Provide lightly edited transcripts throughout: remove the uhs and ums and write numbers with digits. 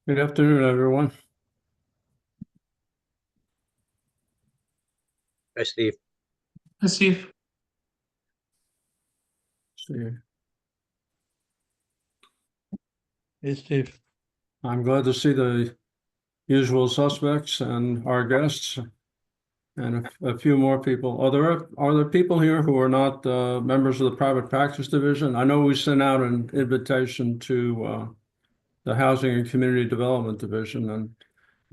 Good afternoon, everyone. Hi, Steve. Hi, Steve. Steve. Hey, Steve. I'm glad to see the usual suspects and our guests and a few more people. Are there people here who are not members of the private practice division? I know we sent out an invitation to the Housing and Community Development Division, and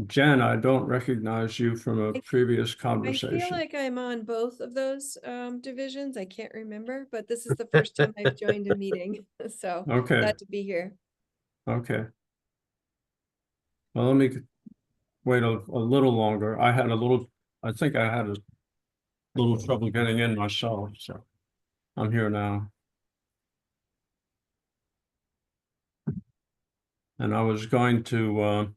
Jen, I don't recognize you from a previous I feel conversation. like I'm on both of those divisions. I can't remember, but this is the first time I've joined a meeting. So Okay, glad to be here. okay. Well, let me wait a little longer. I think I had a little trouble getting in myself, so I'm here now. And I was going to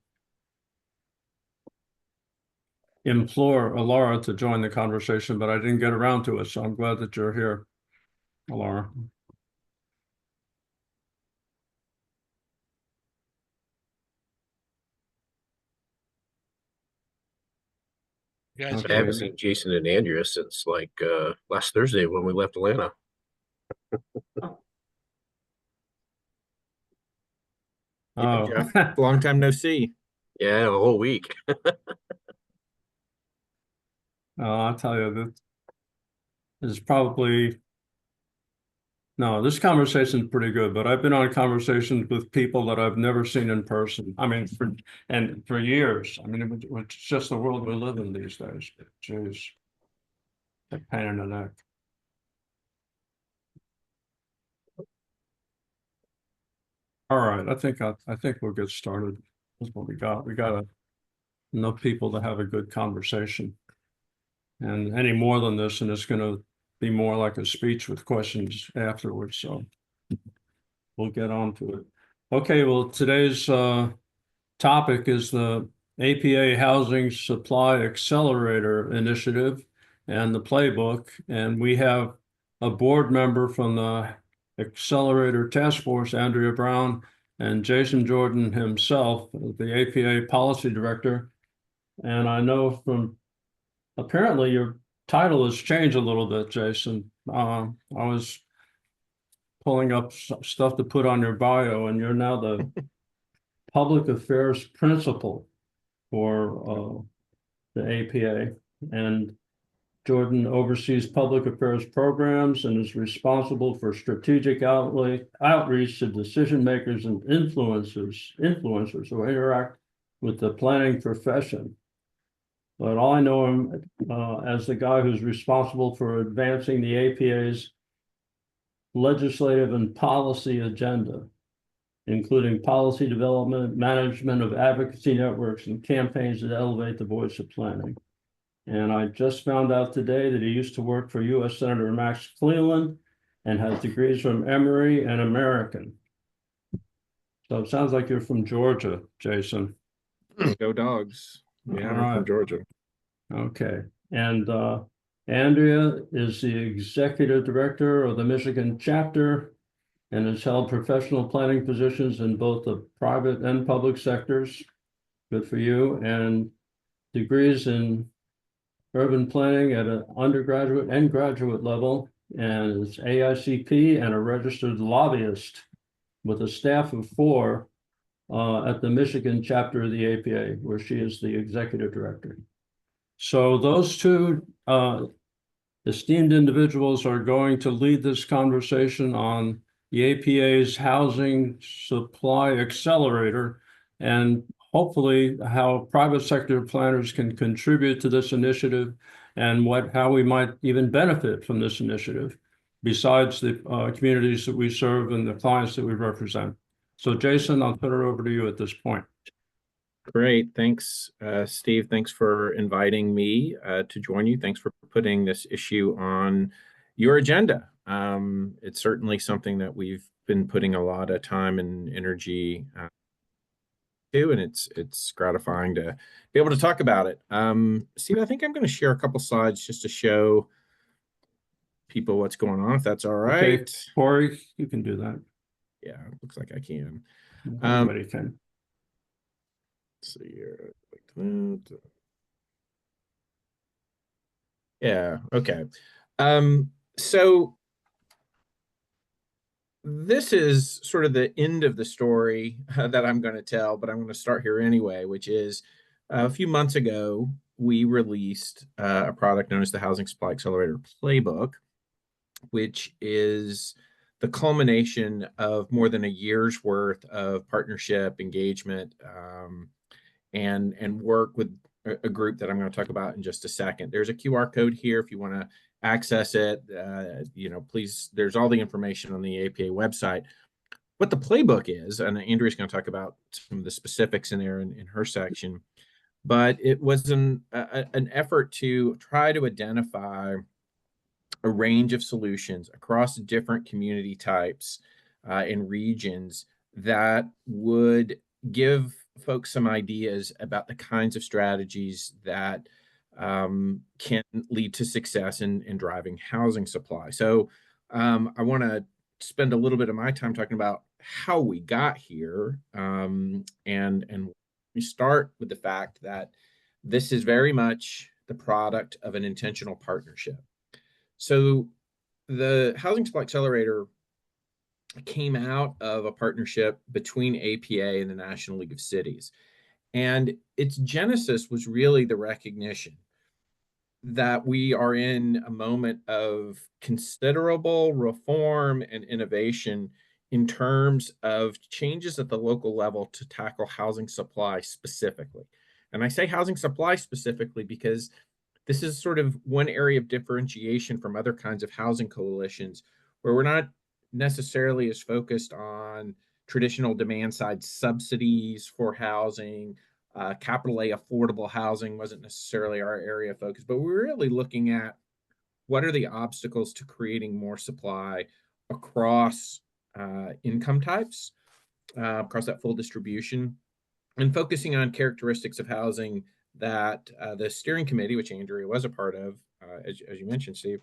implore Alara to join the conversation, but I didn't get around to it, so I'm glad that you're here, Alara. You guys, I haven't seen Jason and Andrea since like last Thursday when we left Atlanta. Oh, Jeff, long time no see. Yeah, a whole week. I'll tell you that is probably no, this conversation is pretty good, but I've been on conversations with people that I've never seen in person. I mean, for years. I mean, it's just the world we live in these days. Jeez, a pain in the neck. All right, I think we'll get started. That's what we got. We got enough people to have a good conversation. And any more than this, and it's going to be more like a speech with questions afterwards. So we'll get on to it. Okay, well, today's topic is the APA Housing Supply Accelerator Initiative and the Playbook. And we have a board member from the Accelerator Task Force, Andrea Brown, and Jason Jordan himself, the APA Policy Director. And I know from apparently your title has changed a little bit, Jason. I was pulling up stuff to put on your bio, and you're now the Public Affairs Principal for the APA. And Jordan oversees public affairs programs and is responsible for strategic outreach to decision makers and influencers who interact with the planning profession. But I know him as the guy who's responsible for advancing the APA's legislative and policy agenda, including policy development, management of advocacy networks, and campaigns that elevate the voice of planning. And I just found out today that he used to work for U.S. Senator Max Cleland and has degrees from Emory and American. So it sounds like you're from Georgia, Jason. Go Dogs. Yeah, I'm from Georgia. Okay. And Andrea is the executive director of the Michigan chapter and has held professional planning positions in both the private and public sectors. Good for you. And degrees in urban planning at an undergraduate and graduate level, and is AICP and a registered lobbyist with a staff of 4 at the Michigan chapter of the APA, where she is the executive director. So those two esteemed individuals are going to lead this conversation on the APA's Housing Supply Accelerator and hopefully how private sector planners can contribute to this initiative and how we might even benefit from this initiative besides the communities that we serve and the clients that we represent. So Jason, I'll put it over to you at this point. Great. Thanks, Steve. Thanks for inviting me to join you. Thanks for putting this issue on your agenda. It's certainly something that we've been putting a lot of time and energy to, and it's gratifying to be able to talk about it. Steve, I think I'm going to share a couple slides just to show people what's going on, if that's all right. Okay, Corey, you can do that. Yeah, looks like I can. Everybody can. Let's see here. Like that. Yeah, okay. So this is sort of the end of the story that I'm going to tell, but I'm going to start here anyway, which is a few months ago, we released a product known as the Housing Supply Accelerator Playbook, which is the culmination of more than a year's worth of partnership, engagement, and work with a group that I'm going to talk about in just a second. There's a QR code here if you want to access it. Please, there's all the information on the APA website. What the playbook is, and Andrea's going to talk about some of the specifics in there in her section, but it was an effort to try to identify a range of solutions across different community types and regions that would give folks some ideas about the kinds of strategies that can lead to success in driving housing supply. So I want to spend a little bit of my time talking about how we got here, and we start with the fact that this is very much the product of an intentional partnership. So the Housing Supply Accelerator came out of a partnership between APA and the National League of Cities. And its genesis was really the recognition that we are in a moment of considerable reform and innovation in terms of changes at the local level to tackle housing supply specifically. And I say housing supply specifically because this is sort of one area of differentiation from other kinds of housing coalitions where we're not necessarily as focused on traditional demand side subsidies for housing. Capital A affordable housing wasn't necessarily our area of focus, but we're really looking at what are the obstacles to creating more supply across income types, across that full distribution, and focusing on characteristics of housing that the steering committee, which Andrea was a part of, as you mentioned, Steve,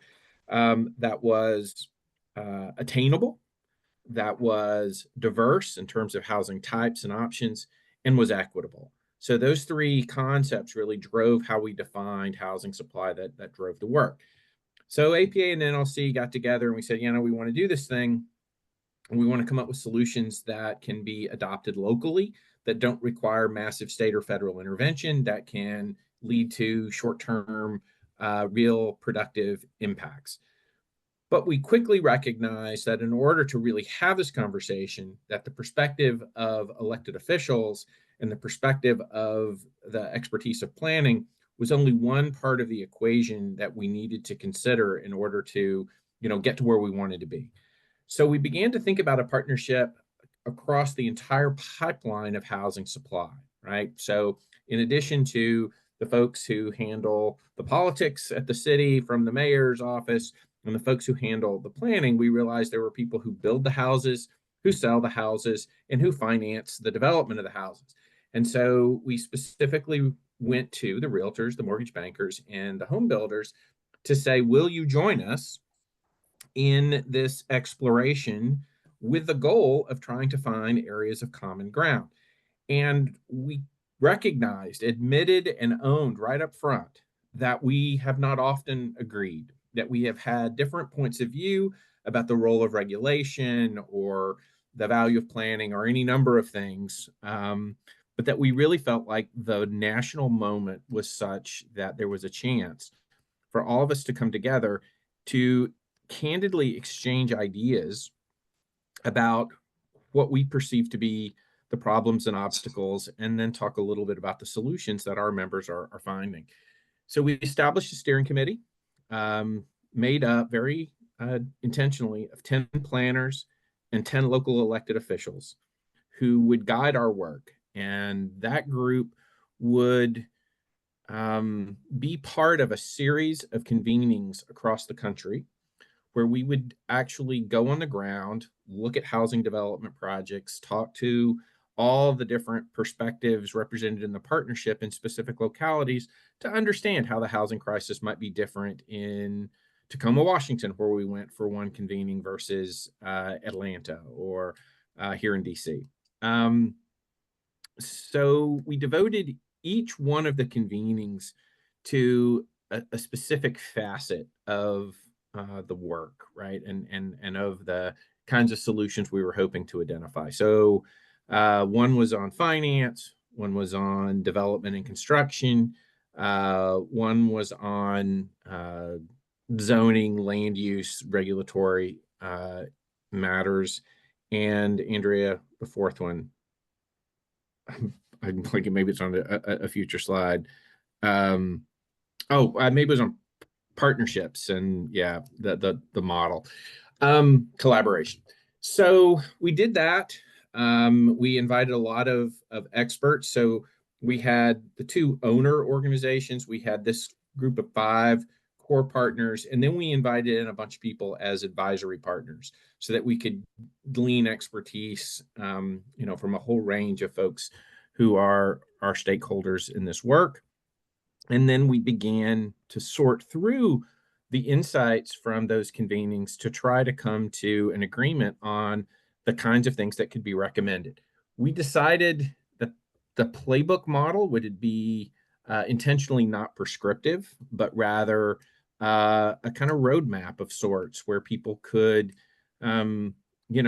that was attainable, that was diverse in terms of housing types and options, and was equitable. So those three concepts really drove how we defined housing supply that drove the work. So APA and NLC got together and we said, we want to do this thing. And we want to come up with solutions that can be adopted locally, that don't require massive state or federal intervention, that can lead to short-term, real productive impacts. But we quickly recognized that in order to really have this conversation, that the perspective of elected officials and the perspective of the expertise of planning was only one part of the equation that we needed to consider in order to, get to where we wanted to be. So we began to think about a partnership across the entire pipeline of housing supply, right? So in addition to the folks who handle the politics at the city from the mayor's office and the folks who handle the planning, we realized there were people who build the houses, who sell the houses, and who finance the development of the houses. And so we specifically went to the realtors, the mortgage bankers, and the home builders to say, will you join us in this exploration with the goal of trying to find areas of common ground? And we recognized, admitted, and owned right up front that we have not often agreed, that we have had different points of view about the role of regulation or the value of planning or any number of things, but that we really felt like the national moment was such that there was a chance for all of us to come together to candidly exchange ideas about what we perceive to be the problems and obstacles, and then talk a little bit about the solutions that our members are finding. So we established a steering committee made up very intentionally of 10 planners and 10 local elected officials who would guide our work. And that group would be part of a series of convenings across the country where we would actually go on the ground, look at housing development projects, talk to all the different perspectives represented in the partnership in specific localities to understand how the housing crisis might be different in Tacoma, Washington, where we went for one convening versus Atlanta or here in DC. So we devoted each one of the convenings to a specific facet of the work, right? And of the kinds of solutions we were hoping to identify. So one was on finance, one was on development and construction, one was on zoning, land use, regulatory matters, and Andrea, the fourth one, I'm thinking maybe it's on a future slide. Maybe it was on partnerships and yeah, the model, collaboration. So we did that. We invited a lot of experts. So we had the two owner organizations. We had this group of 5 core partners, and then we invited in a bunch of people as advisory partners so that we could glean expertise, from a whole range of folks who are our stakeholders in this work. And then we began to sort through the insights from those convenings to try to come to an agreement on the kinds of things that could be recommended. We decided that the playbook model would be intentionally not prescriptive, but rather a kind of roadmap of sorts where people could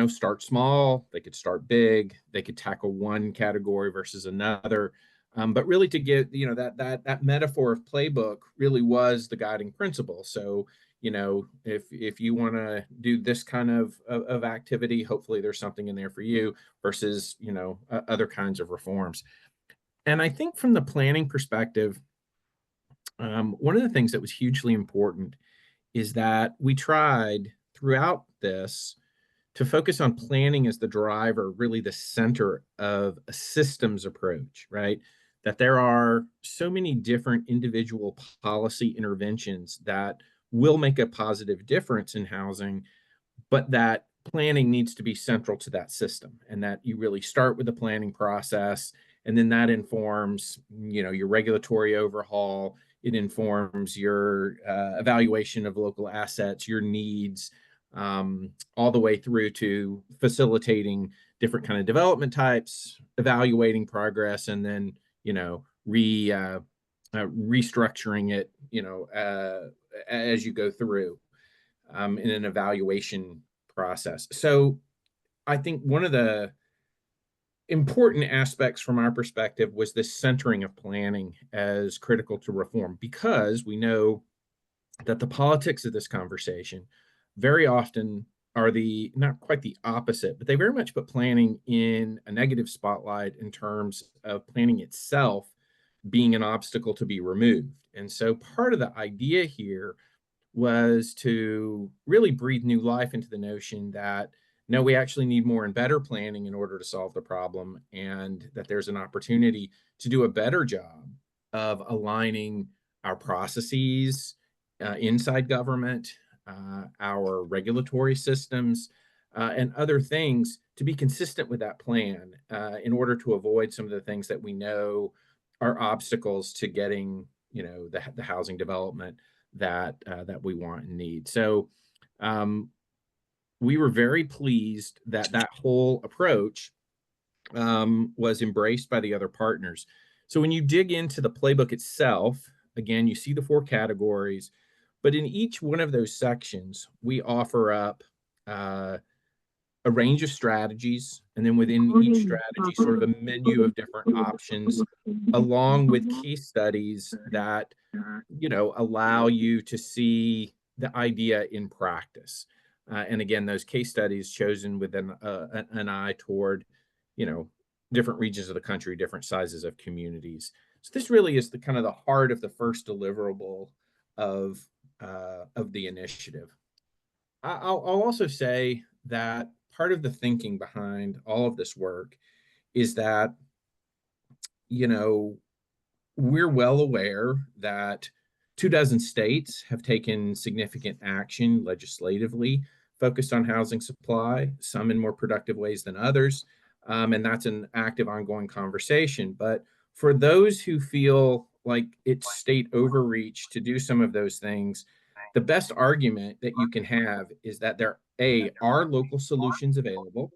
start small, they could start big, they could tackle one category versus another. But really to get, that metaphor of playbook really was the guiding principle. So, if you want to do this kind of activity, hopefully there's something in there for you versus, other kinds of reforms. And I think from the planning perspective, one of the things that was hugely important is that we tried throughout this to focus on planning as the driver, really the center of a systems approach, right? That there are so many different individual policy interventions that will make a positive difference in housing, but that planning needs to be central to that system, and that you really start with the planning process, and then that informs, your regulatory overhaul. It informs your evaluation of local assets, your needs, all the way through to facilitating different kind of development types, evaluating progress, and then restructuring it, as you go through in an evaluation process. So I think one of the important aspects from our perspective was this centering of planning as critical to reform, because we know that the politics of this conversation very often are not quite the opposite, but they very much put planning in a negative spotlight in terms of planning itself being an obstacle to be removed. And so part of the idea here was to really breathe new life into the notion that no, we actually need more and better planning in order to solve the problem, and that there's an opportunity to do a better job of aligning our processes inside government, our regulatory systems, and other things to be consistent with that plan in order to avoid some of the things that we know are obstacles to getting, the housing development that we want and need. So we were very pleased that that whole approach was embraced by the other partners. So when you dig into the playbook itself, again, you see the 4 categories, but in each one of those sections, we offer up a range of strategies, and then within each strategy, sort of a menu of different options, along with case studies that, allow you to see the idea in practice. And again, those case studies chosen with an eye toward, different regions of the country, different sizes of communities. So this really is the kind of the heart of the first deliverable of the initiative. I'll also say that part of the thinking behind all of this work is that, we're well aware that 24 states have taken significant action legislatively focused on housing supply, some in more productive ways than others. And that's an active, ongoing conversation. But for those who feel like it's state overreach to do some of those things, the best argument that you can have is that there, A, are local solutions available,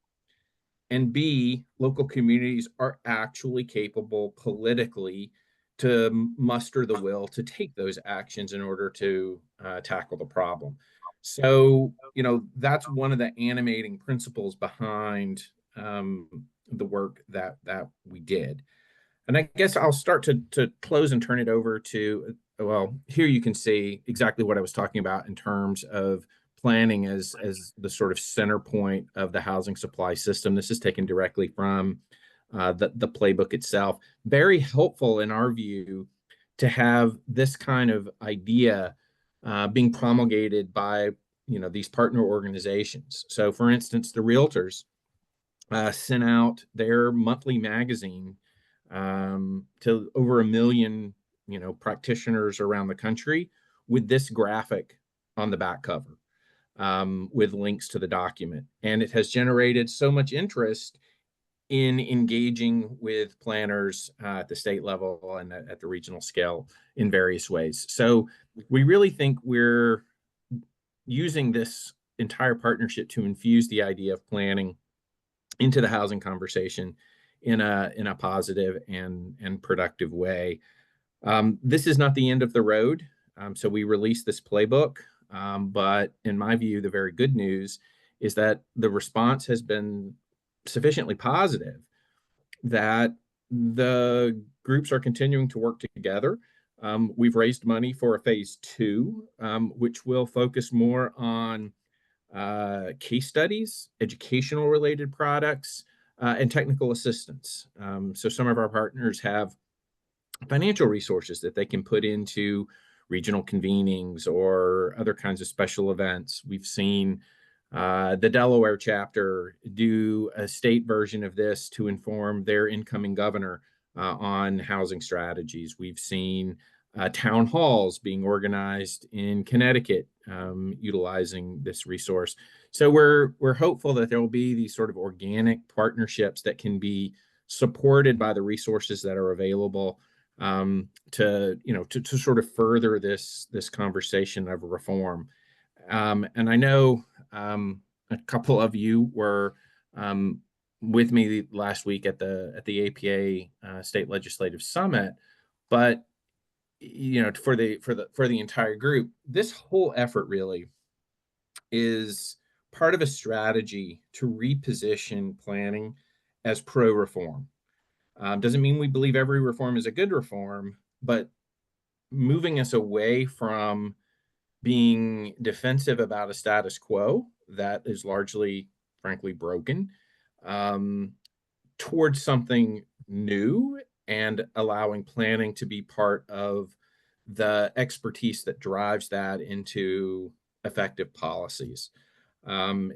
and B, local communities are actually capable politically to muster the will to take those actions in order to tackle the problem. So, that's one of the animating principles behind the work that we did. And I guess I'll start to close and turn it over to, well, here you can see exactly what I was talking about in terms of planning as the sort of center point of the housing supply system. This is taken directly from the playbook itself. Very helpful in our view to have this kind of idea being promulgated by these partner organizations. So, for instance, the Realtors sent out their monthly magazine to over 1 million practitioners around the country with this graphic on the back cover with links to the document. And it has generated so much interest in engaging with planners at the state level and at the regional scale in various ways. So we really think we're using this entire partnership to infuse the idea of planning into the housing conversation in a positive and productive way. This is not the end of the road. So we released this playbook, but in my view, the very good news is that the response has been sufficiently positive that the groups are continuing to work together. We've raised money for a phase 2, which will focus more on case studies, educational related products, and technical assistance. So some of our partners have financial resources that they can put into regional convenings or other kinds of special events. We've seen the Delaware chapter do a state version of this to inform their incoming governor on housing strategies. We've seen town halls being organized in Connecticut utilizing this resource. So we're hopeful that there will be these sort of organic partnerships that can be supported by the resources that are available to sort of further this conversation of reform. And I know a couple of you were with me last week at the APA State Legislative Summit, but for the entire group, this whole effort really is part of a strategy to reposition planning as pro-reform. Doesn't mean we believe every reform is a good reform, but moving us away from being defensive about a status quo that is largely, frankly, broken, towards something new and allowing planning to be part of the expertise that drives that into effective policies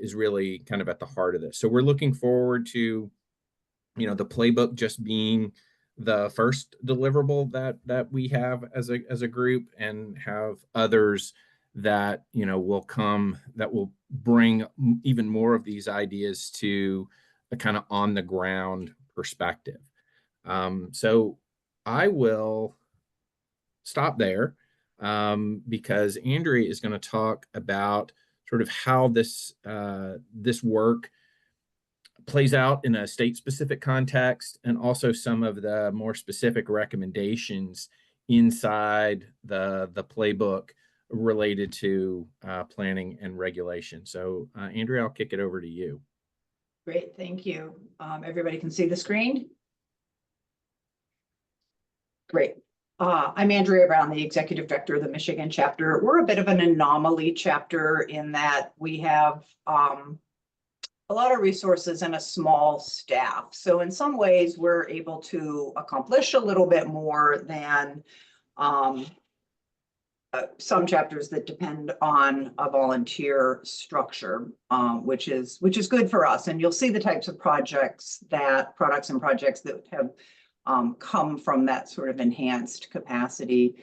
is really kind of at the heart of this. So we're looking forward to, the playbook just being the first deliverable that we have as a group, and have others that will come that will bring even more of these ideas to a kind of on the ground perspective. So I will stop there because Andrea is going to talk about sort of how this work plays out in a state-specific context, and also some of the more specific recommendations inside the playbook related to planning and regulation. So Andrea, I'll kick it over to you. Great, thank you. Everybody can see the screen? Great. I'm Andrea Brown, the Executive Director of the Michigan chapter. We're a bit of an anomaly chapter in that we have a lot of resources and a small staff. So in some ways, we're able to accomplish a little bit more than some chapters that depend on a volunteer structure, which is good for us. And you'll see the types of products and projects that have come from that sort of enhanced capacity.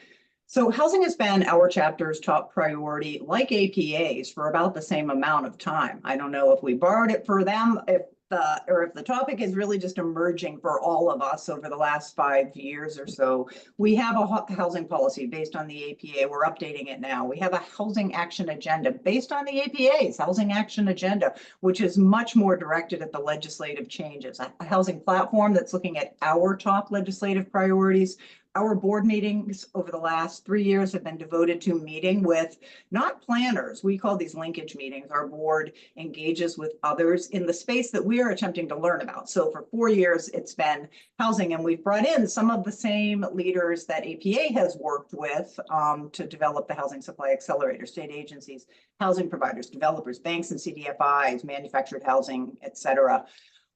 So housing has been our chapter's top priority, like APA's, for about the same amount of time. I don't know if we borrowed it from them, if the topic is really just emerging for all of us over the last 5 years or so, we have a housing policy based on the APA. We're updating it now. We have a housing action agenda based on the APA's housing action agenda, which is much more directed at the legislative changes. A housing platform that's looking at our top legislative priorities. Our board meetings over the last 3 years have been devoted to meeting with not planners. We call these linkage meetings. Our board engages with others in the space that we are attempting to learn about. So for 4 years, it's been housing, and we've brought in some of the same leaders that APA has worked with to develop the Housing Supply Accelerator, state agencies, housing providers, developers, banks and CDFIs, manufactured housing, et cetera.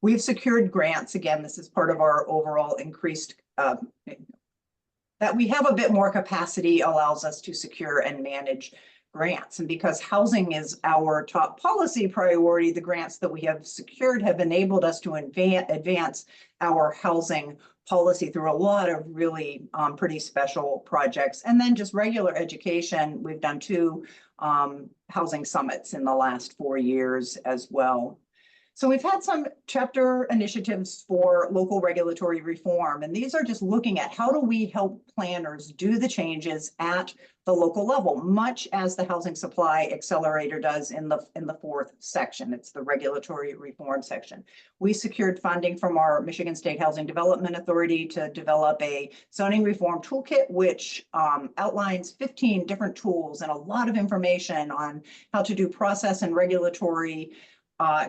We've secured grants. Again, this is part of our overall increased that we have a bit more capacity allows us to secure and manage grants. And because housing is our top policy priority, the grants that we have secured have enabled us to advance our housing policy through a lot of really pretty special projects. And then just regular education. We've done 2 housing summits in the last 4 years as well. So we've had some chapter initiatives for local regulatory reform, and these are just looking at how do we help planners do the changes at the local level, much as the Housing Supply Accelerator does in the 4th section. It's the regulatory reform section. We secured funding from our Michigan State Housing Development Authority to develop a zoning reform toolkit, which outlines 15 different tools and a lot of information on how to do process and regulatory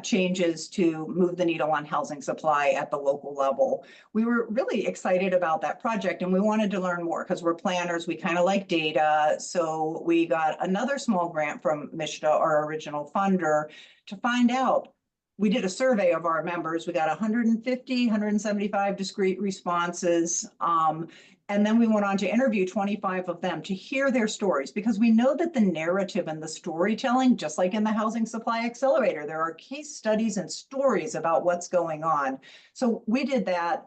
changes to move the needle on housing supply at the local level. We were really excited about that project, and we wanted to learn more because we're planners. We kind of like data. So we got another small grant from MSHDA, our original funder, to find out. We did a survey of our members. We got 150, 175 discrete responses. And then we went on to interview 25 of them to hear their stories, because we know that the narrative and the storytelling, just like in the Housing Supply Accelerator, there are case studies and stories about what's going on. So we did that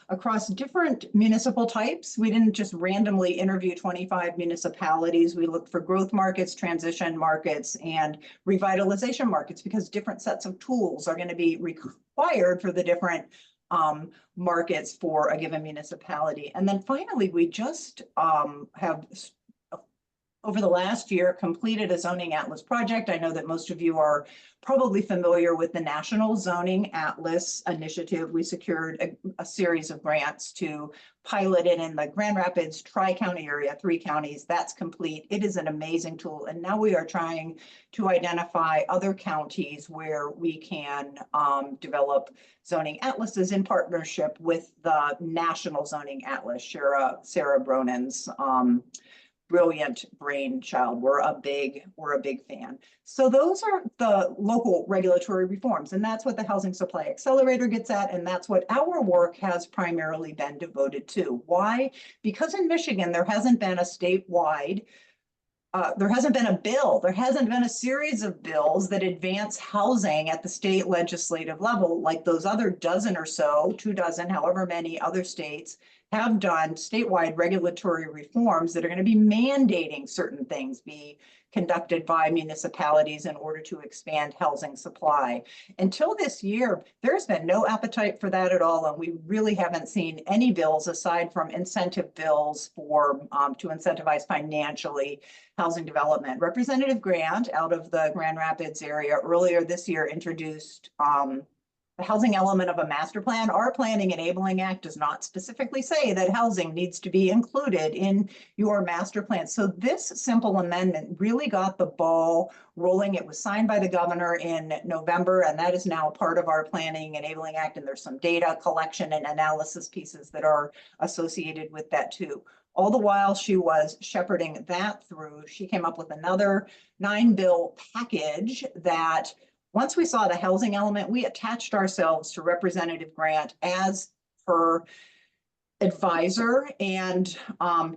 across different municipal types. We didn't just randomly interview 25 municipalities. We looked for growth markets, transition markets, and revitalization markets, because different sets of tools are going to be required for the different markets for a given municipality. And then finally, we just have, over the last year, completed a zoning atlas project. I know that most of you are probably familiar with the National Zoning Atlas Initiative. We secured a series of grants to pilot it in the Grand Rapids Tri-County area, 3 counties. That's complete. It is an amazing tool. And now we are trying to identify other counties where we can develop zoning atlases in partnership with the National Zoning Atlas, Sarah Bronin's brilliant brainchild. We're a big fan. So those are the local regulatory reforms, and that's what the Housing Supply Accelerator gets at, and that's what our work has primarily been devoted to. Why? Because in Michigan, there hasn't been a statewide, there hasn't been a bill, there hasn't been a series of bills that advance housing at the state legislative level like those other dozen or so, 2 dozen, however many other states have done statewide regulatory reforms that are going to be mandating certain things be conducted by municipalities in order to expand housing supply. Until this year, there's been no appetite for that at all, and we really haven't seen any bills aside from incentive bills for to incentivize financially housing development. Representative Grant out of the Grand Rapids area earlier this year introduced the housing element of a master plan. Our Planning Enabling Act does not specifically say that housing needs to be included in your master plan. So this simple amendment really got the ball rolling. It was signed by the governor in November, and that is now part of our Planning Enabling Act. And there's some data collection and analysis pieces that are associated with that too. All the while she was shepherding that through, she came up with another 9-bill package that, once we saw the housing element, we attached ourselves to Representative Grant as her advisor and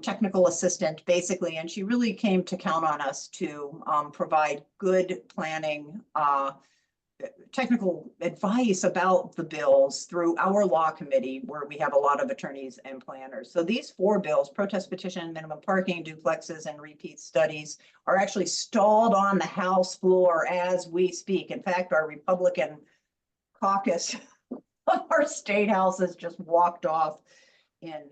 technical assistant, basically. And she really came to count on us to provide good planning, technical advice about the bills through our law committee, where we have a lot of attorneys and planners. So these 4 bills, protest petition, minimum parking, duplexes, and repeat studies, are actually stalled on the House floor as we speak. In fact, our Republican caucus of our state house has just walked off in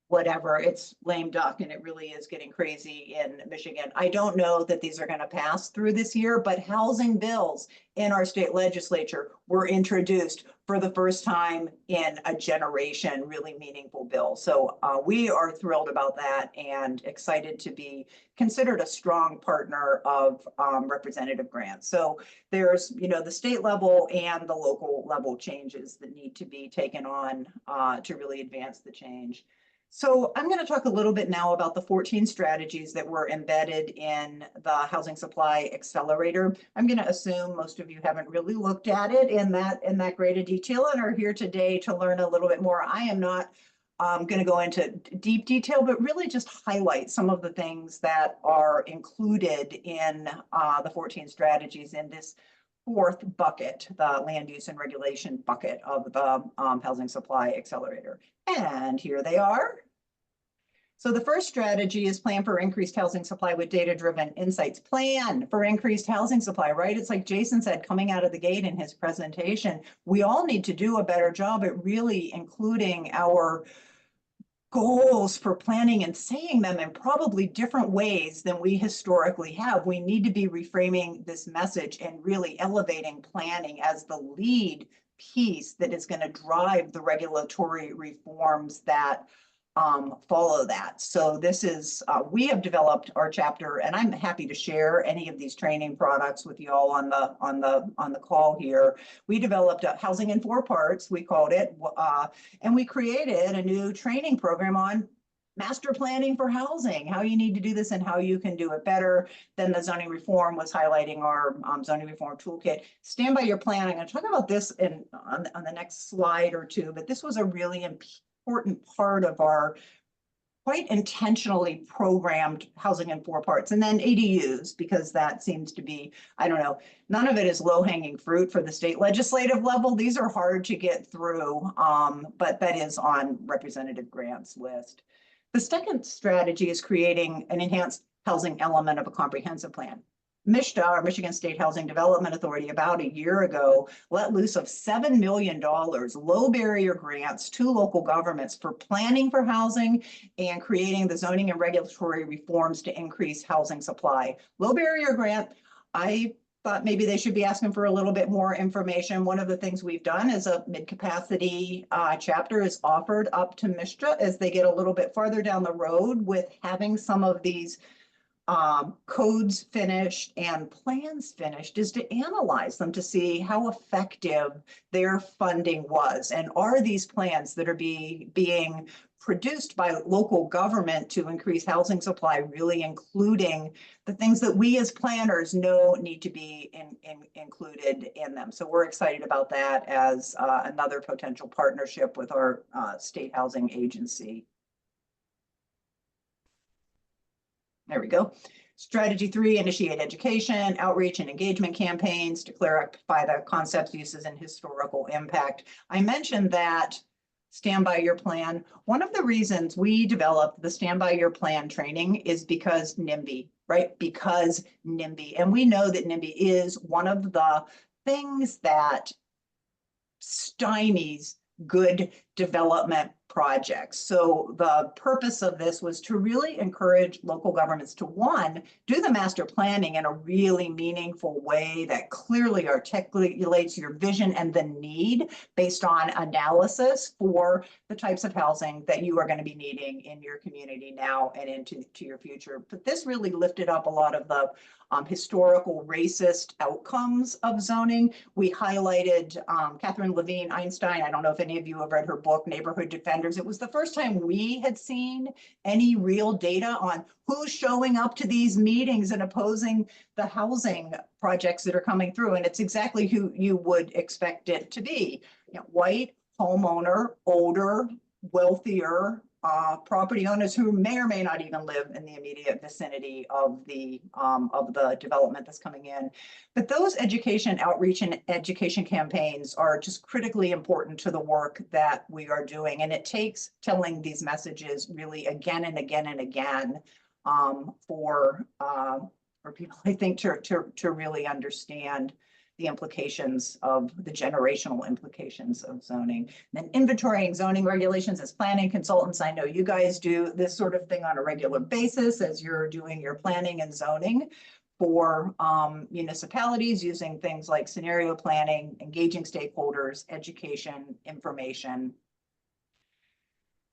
whatever, it's lame duck, and it really is getting crazy in Michigan. I don't know that these are going to pass through this year, but housing bills in our state legislature were introduced for the first time in a generation, really meaningful bill. So we are thrilled about that and excited to be considered a strong partner of Representative Grant. So there's, you know, the state level and the local level changes that need to be taken on to really advance the change. So I'm going to talk a little bit now about the 14 strategies that were embedded in the Housing Supply Accelerator. I'm going to assume most of you haven't really looked at it in that great a detail and are here today to learn a little bit more. I am not going to go into deep detail, but really just highlight some of the things that are included in the 14 strategies in this fourth bucket, the land use and regulation bucket of the Housing Supply Accelerator. And here they are. So the first strategy is plan for increased housing supply with data-driven insights. Plan for increased housing supply, right? It's like Jason said, coming out of the gate in his presentation, we all need to do a better job at really including our goals for planning and saying them in probably different ways than we historically have. We need to be reframing this message and really elevating planning as the lead piece that is going to drive the regulatory reforms that follow that. So this is, we have developed our chapter, and I'm happy to share any of these training products with you all on the call here. We developed a housing in 4 parts, we called it, and we created a new training program on master planning for housing, how you need to do this and how you can do it better. Then the zoning reform was highlighting our zoning reform toolkit. Stand by your plan. I'm going to talk about this on the next slide or two, but this was a really important part of our quite intentionally programmed housing in 4 parts. And then ADUs, because that seems to be, I don't know, none of it is low-hanging fruit for the state legislative level. These are hard to get through, but that is on Representative Grant's list. The second strategy is creating an enhanced housing element of a comprehensive plan. MSHDA, our Michigan State Housing Development Authority, about a year ago, let loose of $7 million low barrier grants to local governments for planning for housing and creating the zoning and regulatory reforms to increase housing supply. Low barrier grant, I thought maybe they should be asking for a little bit more information. One of the things we've done is a mid-capacity chapter is offered up to MSHDA as they get a little bit farther down the road with having some of these codes finished and plans finished, is to analyze them to see how effective their funding was. And are these plans that are being produced by local government to increase housing supply really including the things that we as planners know need to be included in them? So we're excited about that as another potential partnership with our state housing agency. There we go. Strategy 3, initiate education, outreach, and engagement campaigns to clarify the concepts, uses, and historical impact. I mentioned that Stand By Your Plan. One of the reasons we developed the Stand By Your Plan training is because NIMBY, right? Because NIMBY. And we know that NIMBY is one of the things that stymies good development projects. So the purpose of this was to really encourage local governments to, one, do the master planning in a really meaningful way that clearly articulates your vision and the need based on analysis for the types of housing that you are going to be needing in your community now and into your future. But this really lifted up a lot of the historical racist outcomes of zoning. We highlighted Catherine Levine Einstein. I don't know if any of you have read her book, Neighborhood Defenders. It was the first time we had seen any real data on who's showing up to these meetings and opposing the housing projects that are coming through. And it's exactly who you would expect it to be. You know, white, homeowner, older, wealthier, property owners who may or may not even live in the immediate vicinity of the development that's coming in. But those education, outreach, and education campaigns are just critically important to the work that we are doing. And it takes telling these messages really again and again and again for people, I think, to really understand the implications of the generational implications of zoning. And then inventorying zoning regulations as planning consultants. I know you guys do this sort of thing on a regular basis as you're doing your planning and zoning for municipalities, using things like scenario planning, engaging stakeholders, education, information.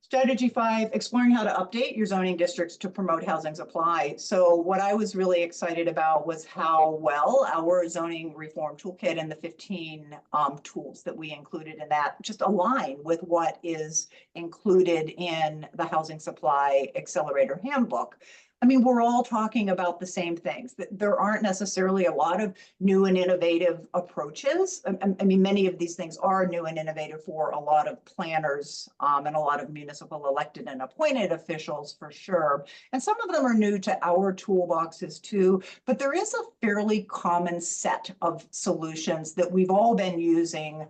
Strategy 5, exploring how to update your zoning districts to promote housing supply. So what I was really excited about was how well our zoning reform toolkit and the 15 tools that we included in that just align with what is included in the Housing Supply Accelerator Handbook. I mean, we're all talking about the same things. There aren't necessarily a lot of new and innovative approaches. I mean, many of these things are new and innovative for a lot of planners and a lot of municipal elected and appointed officials for sure. And some of them are new to our toolboxes too, but there is a fairly common set of solutions that we've all been using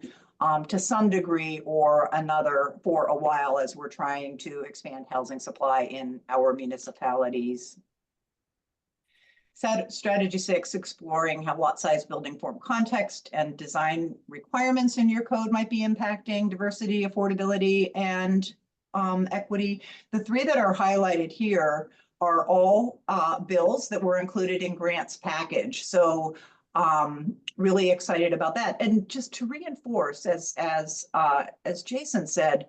to some degree or another for a while as we're trying to expand housing supply in our municipalities. Strategy 6, exploring how lot size, building form, context, and design requirements in your code might be impacting diversity, affordability, and equity. The 3 that are highlighted here are all bills that were included in Grant's package. So really excited about that. And just to reinforce, as Jason said,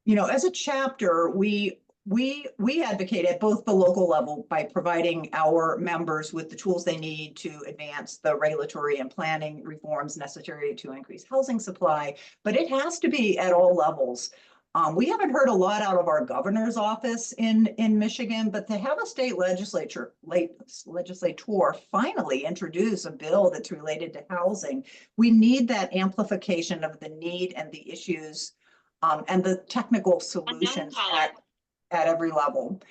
you know, as a chapter, we advocate at both the local level by providing our members with the tools they need to advance the regulatory and planning reforms necessary to increase housing supply, but it has to be at all levels. We haven't heard a lot out of our governor's office in Michigan, but to have a state legislator finally introduce a bill that's related to housing, we need that amplification of the need and the issues and the technical solutions at every level.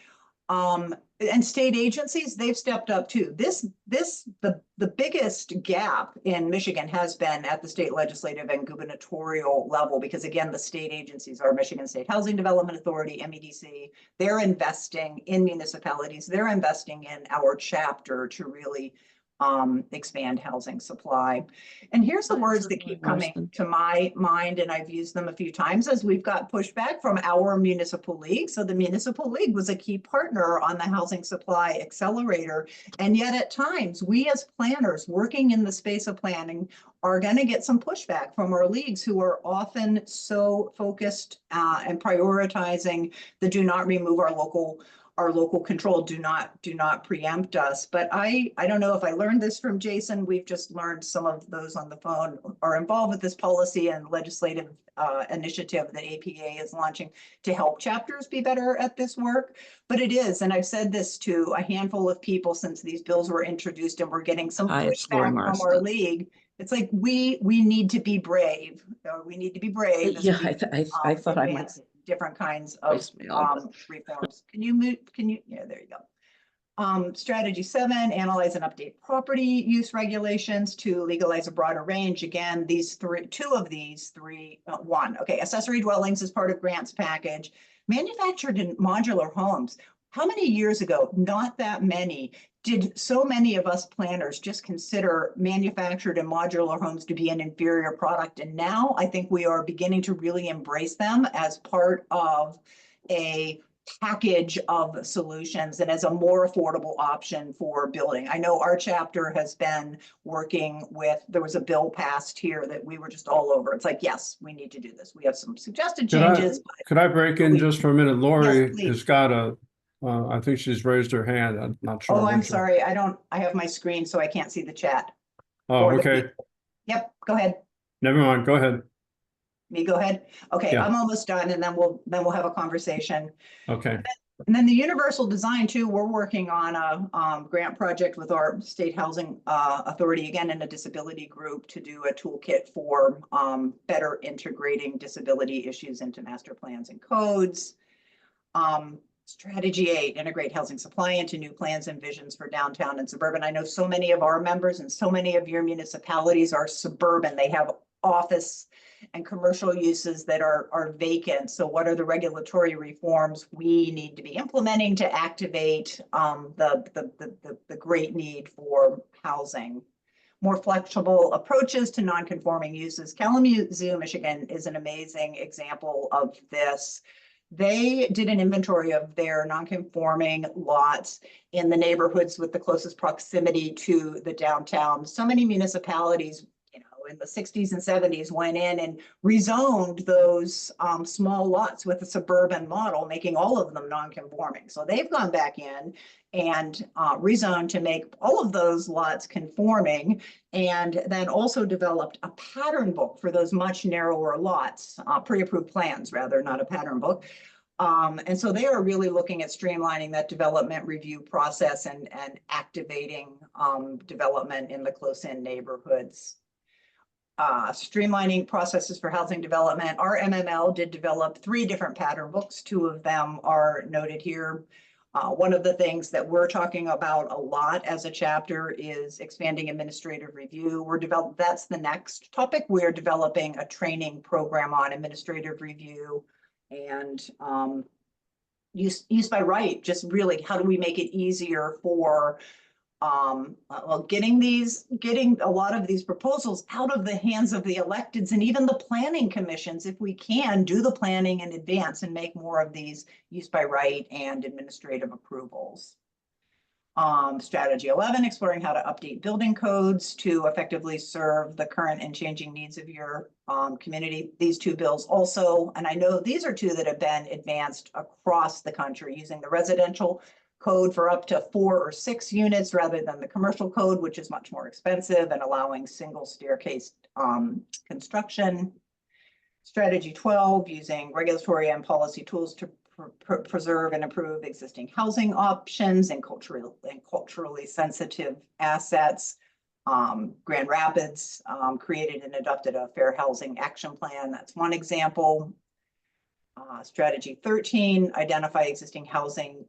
And state agencies, they've stepped up too. The biggest gap in Michigan has been at the state legislative and gubernatorial level, because again, the state agencies are Michigan State Housing Development Authority, MEDC. They're investing in municipalities. They're investing in our chapter to really expand housing supply. And here's the words that keep coming to my mind, and I've used them a few times as we've got pushback from our municipal league. So the municipal league was a key partner on the Housing Supply Accelerator. And yet at times, we as planners working in the space of planning are going to get some pushback from our leagues, who are often so focused and prioritizing the do not remove our local control, do not preempt us. But I don't know if I learned this from Jason. We've just learned some of those on the phone are involved with this policy and legislative initiative that APA is launching to help chapters be better at this work. But it is, and I've said this to a handful of people since these bills were introduced, and we're getting some pushback from our league. It's like we need to be brave. We need to be brave. Yeah, I thought I might. Different kinds of reforms. Can you move? Yeah, there you go. Strategy 7, analyze and update property use regulations to legalize a broader range. Again, one. Okay, accessory dwellings is part of Grant's package. Manufactured and modular homes. How many years ago? Not that many. Did so many of us planners just consider manufactured and modular homes to be an inferior product? And now I think we are beginning to really embrace them as part of a package of solutions and as a more affordable option for building. I know our chapter has been working with, there was a bill passed here that we were just all over. It's like, yes, we need to do this. We have some suggested changes. Could I break in just for a minute? Lori Yes, has got a, I think she's raised her hand. I'm not sure. Oh, I'm sorry. I have my screen, so I can't see the chat. Oh, okay. Yep, go ahead. Never mind. Go ahead. Me go ahead. Okay, Yeah. I'm almost done, and then we'll have a conversation. Okay. And then the universal design too, we're working on a grant project with our state housing authority, again, in a disability group, to do a toolkit for better integrating disability issues into master plans and codes. Strategy 8, integrate housing supply into new plans and visions for downtown and suburban. I know so many of our members and so many of your municipalities are suburban. They have office and commercial uses that are vacant. So what are the regulatory reforms we need to be implementing to activate the great need for housing? more flexible approaches to non-conforming uses. Kalamazoo, Michigan is an amazing example of this. They did an inventory of their non-conforming lots in the neighborhoods with the closest proximity to the downtown. So many municipalities, in the 60s and 70s went in and rezoned those small lots with a suburban model, making all of them non-conforming. So they've gone back in and rezoned to make all of those lots conforming, and then also developed a pattern book for those much narrower lots, pre-approved plans rather, not a pattern book. And so they are really looking at streamlining that development review process and activating development in the close-in neighborhoods. Streamlining processes for housing development. Our MML did develop 3 different pattern books. 2 of them are noted here. One of the things that we're talking about a lot as a chapter is expanding administrative review. That's the next topic. We're developing a training program on administrative review and use by right. Just really, how do we make it easier for getting a lot of these proposals out of the hands of the electeds and even the planning commissions, if we can do the planning in advance and make more of these use by right and administrative approvals. Strategy 11, exploring how to update building codes to effectively serve the current and changing needs of your community. These 2 bills also, and I know these are 2 that have been advanced across the country, using the residential code for up to 4 or 6 units rather than the commercial code, which is much more expensive, and allowing single staircase construction. Strategy 12, using regulatory and policy tools to preserve and improve existing housing options and culturally sensitive assets. Grand Rapids created and adopted a fair housing action plan. That's one example. Strategy 13, identify existing housing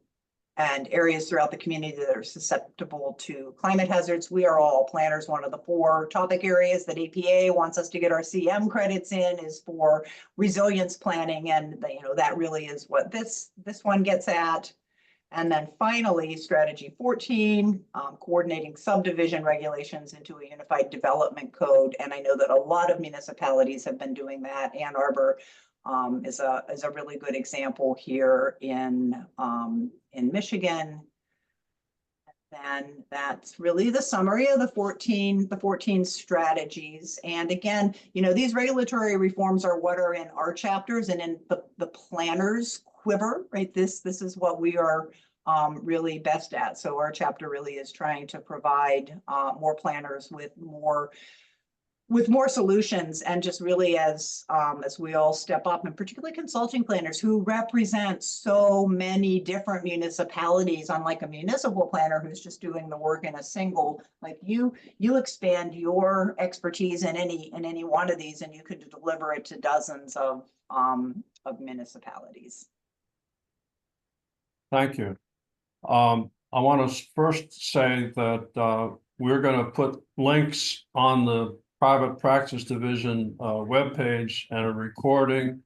and areas throughout the community that are susceptible to climate hazards. We are all planners. One of the 4 topic areas that APA wants us to get our CM credits in is for resilience planning, and that really is what this one gets at. And then finally, strategy 14, coordinating subdivision regulations into a unified development code. And I know that a lot of municipalities have been doing that. Ann Arbor is a really good example here in Michigan. And that's really the summary of the 14 strategies. And again, these regulatory reforms are what are in our chapters and in the planners quiver, right? This is what we are really best at. So our chapter really is trying to provide more planners with more solutions, and just really as we all step up, and particularly consulting planners who represent so many different municipalities, unlike a municipal planner who's just doing the work in a single, like you expand your expertise in any one of these, and you could deliver it to dozens of municipalities. Thank you. I want to first say that we're going to put links on the Private Practice Division webpage and a recording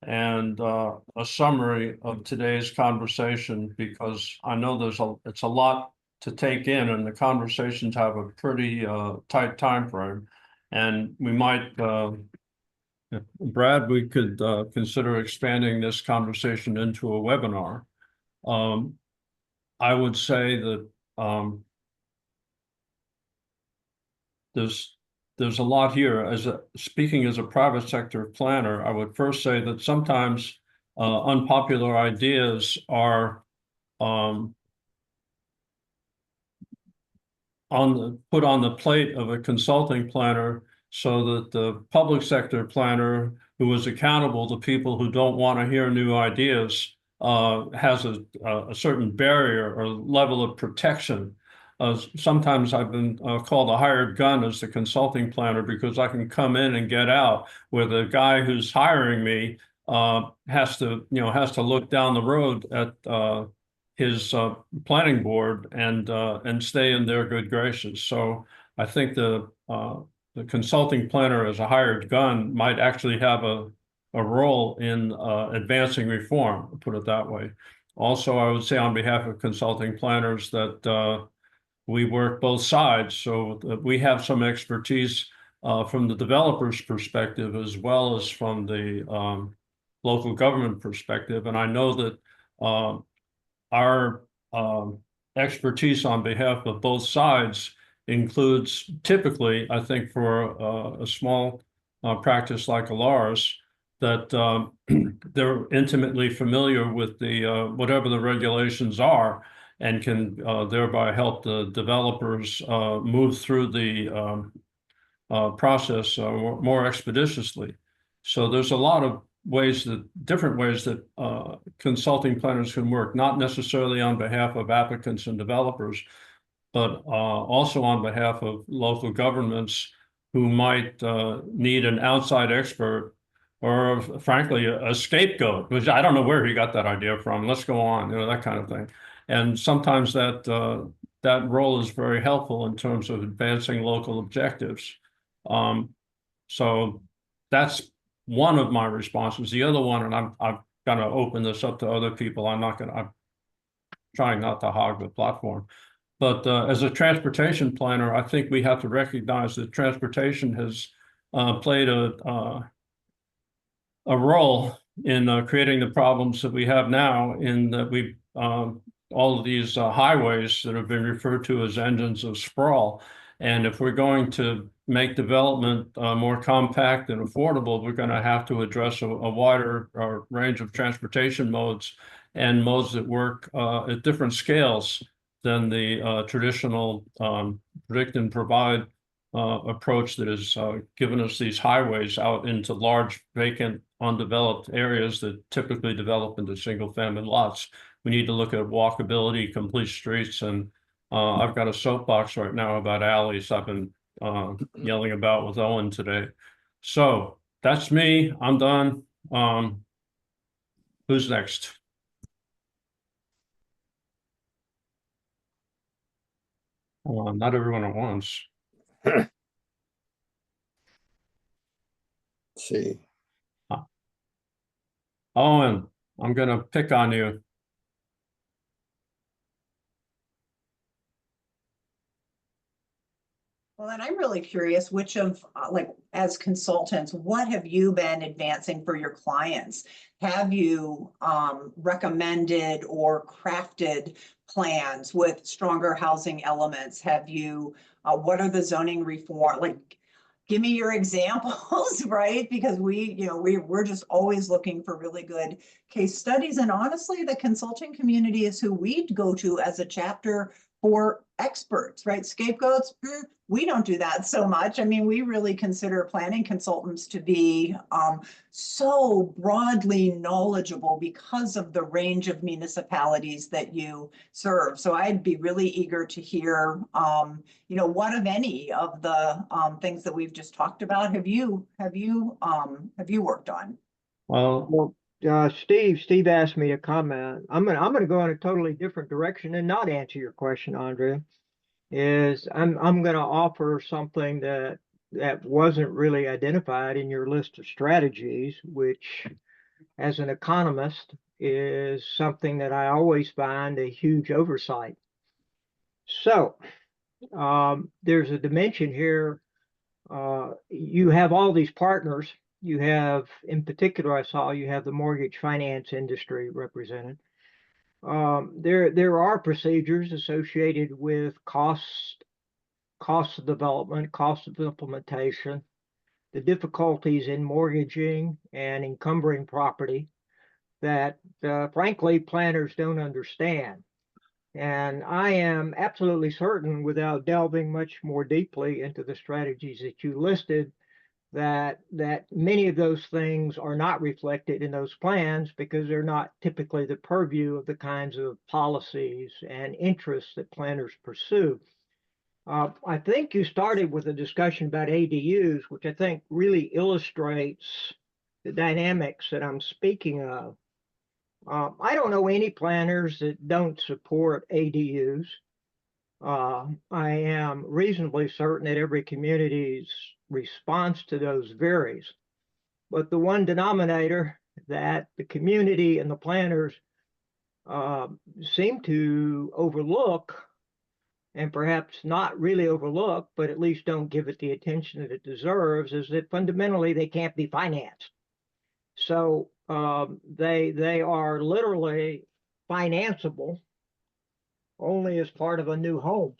and a summary of today's conversation, because I know it's a lot to take in, and the conversations have a pretty tight time frame. And we might, Brad, we could consider expanding this conversation into a webinar. I would say that there's a lot here. Speaking as a private sector planner, I would first say that sometimes unpopular ideas are put on the plate of a consulting planner, so that the public sector planner, who is accountable to people who don't want to hear new ideas, has a certain barrier or level of protection. Sometimes I've been called a hired gun as the consulting planner, because I can come in and get out, where the guy who's hiring me has to look down the road at his planning board and stay in their good graces. So I think the consulting planner as a hired gun might actually have a role in advancing reform, put it that way. Also, I would say on behalf of consulting planners that we work both sides, so we have some expertise from the developer's perspective as well as from the local government perspective. And I know that our expertise on behalf of both sides includes typically, I think, for a small practice like ours, that they're intimately familiar with the whatever the regulations are, and can thereby help the developers move through the process more expeditiously. So there's a lot of different ways that consulting planners can work, not necessarily on behalf of applicants and developers, but also on behalf of local governments who might need an outside expert, or frankly, a scapegoat, which I don't know where he got that idea from. Let's go on, that kind of thing. And sometimes that role is very helpful in terms of advancing local objectives. So that's one of my responses. The other one, and I'm going to open this up to other people. I'm trying not to hog the platform. But as a transportation planner, I think we have to recognize that transportation has played a role in creating the problems that we have now, in that we all of these highways that have been referred to as engines of sprawl. And if we're going to make development more compact and affordable, we're going to have to address a wider range of transportation modes, and modes that work at different scales than the traditional predict and provide approach that has given us these highways out into large, vacant, undeveloped areas that typically develop into single-family lots. We need to look at walkability, complete streets, and I've got a soapbox right now about alleys I've been yelling about with Owen today. So that's me. I'm done. Who's next? Not everyone at once. See, Owen, I'm going to pick on you. Well, and I'm really curious, which of, like, as consultants, what have you been advancing for your clients? Have you recommended or crafted plans with stronger housing elements? Have you, what are the zoning reform, like, give me your examples, right? Because we're just always looking for really good case studies. And honestly, the consulting community is who we'd go to as a chapter for experts, right? Scapegoats, we don't do that so much. I mean, we really consider planning consultants to be so broadly knowledgeable because of the range of municipalities that you serve. So I'd be really eager to hear, what, if any, of the things that we've just talked about have you worked on? Well, Steve asked me to comment. I'm gonna go in a totally different direction and not answer your question, Andrea. I'm gonna offer something that wasn't really identified in your list of strategies, which, as an economist, is something that I always find a huge oversight. So there's a dimension here. You have all these partners. You have, in particular, I saw you have the mortgage finance industry represented. There are procedures associated with cost of development, cost of implementation, the difficulties in mortgaging and encumbering property that, frankly, planners don't understand. And I am absolutely certain, without delving much more deeply into the strategies that you listed, that many of those things are not reflected in those plans because they're not typically the purview of the kinds of policies and interests that planners pursue. I think you started with a discussion about ADUs, which I think really illustrates the dynamics that I'm speaking of. I don't know any planners that don't support ADUs. I am reasonably certain that every community's response to those varies. But the one denominator that the community and the planners seem to overlook and perhaps not really overlooked, but at least don't give it the attention that it deserves, is that fundamentally they can't be financed. So they are literally financeable only as part of a new home,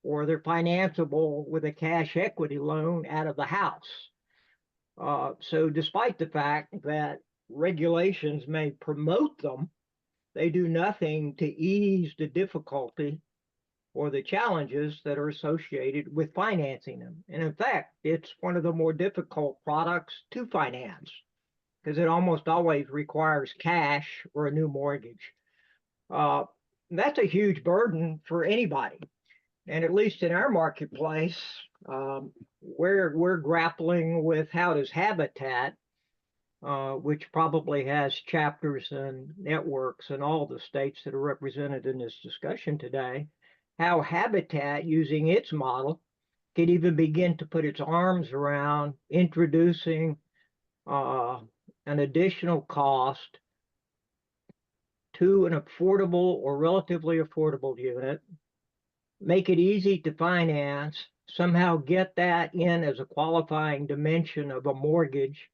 or they're financeable with a cash equity loan out of the house. So despite the fact that regulations may promote them, they do nothing to ease the difficulty or the challenges that are associated with financing them. And in fact, it's one of the more difficult products to finance because it almost always requires cash or a new mortgage. That's a huge burden for anybody. And at least in our marketplace, we're grappling with how does Habitat, which probably has chapters and networks in all the states that are represented in this discussion today, how Habitat, using its model, can even begin to put its arms around introducing an additional cost to an affordable or relatively affordable unit, make it easy to finance, somehow get that in as a qualifying dimension of a mortgage.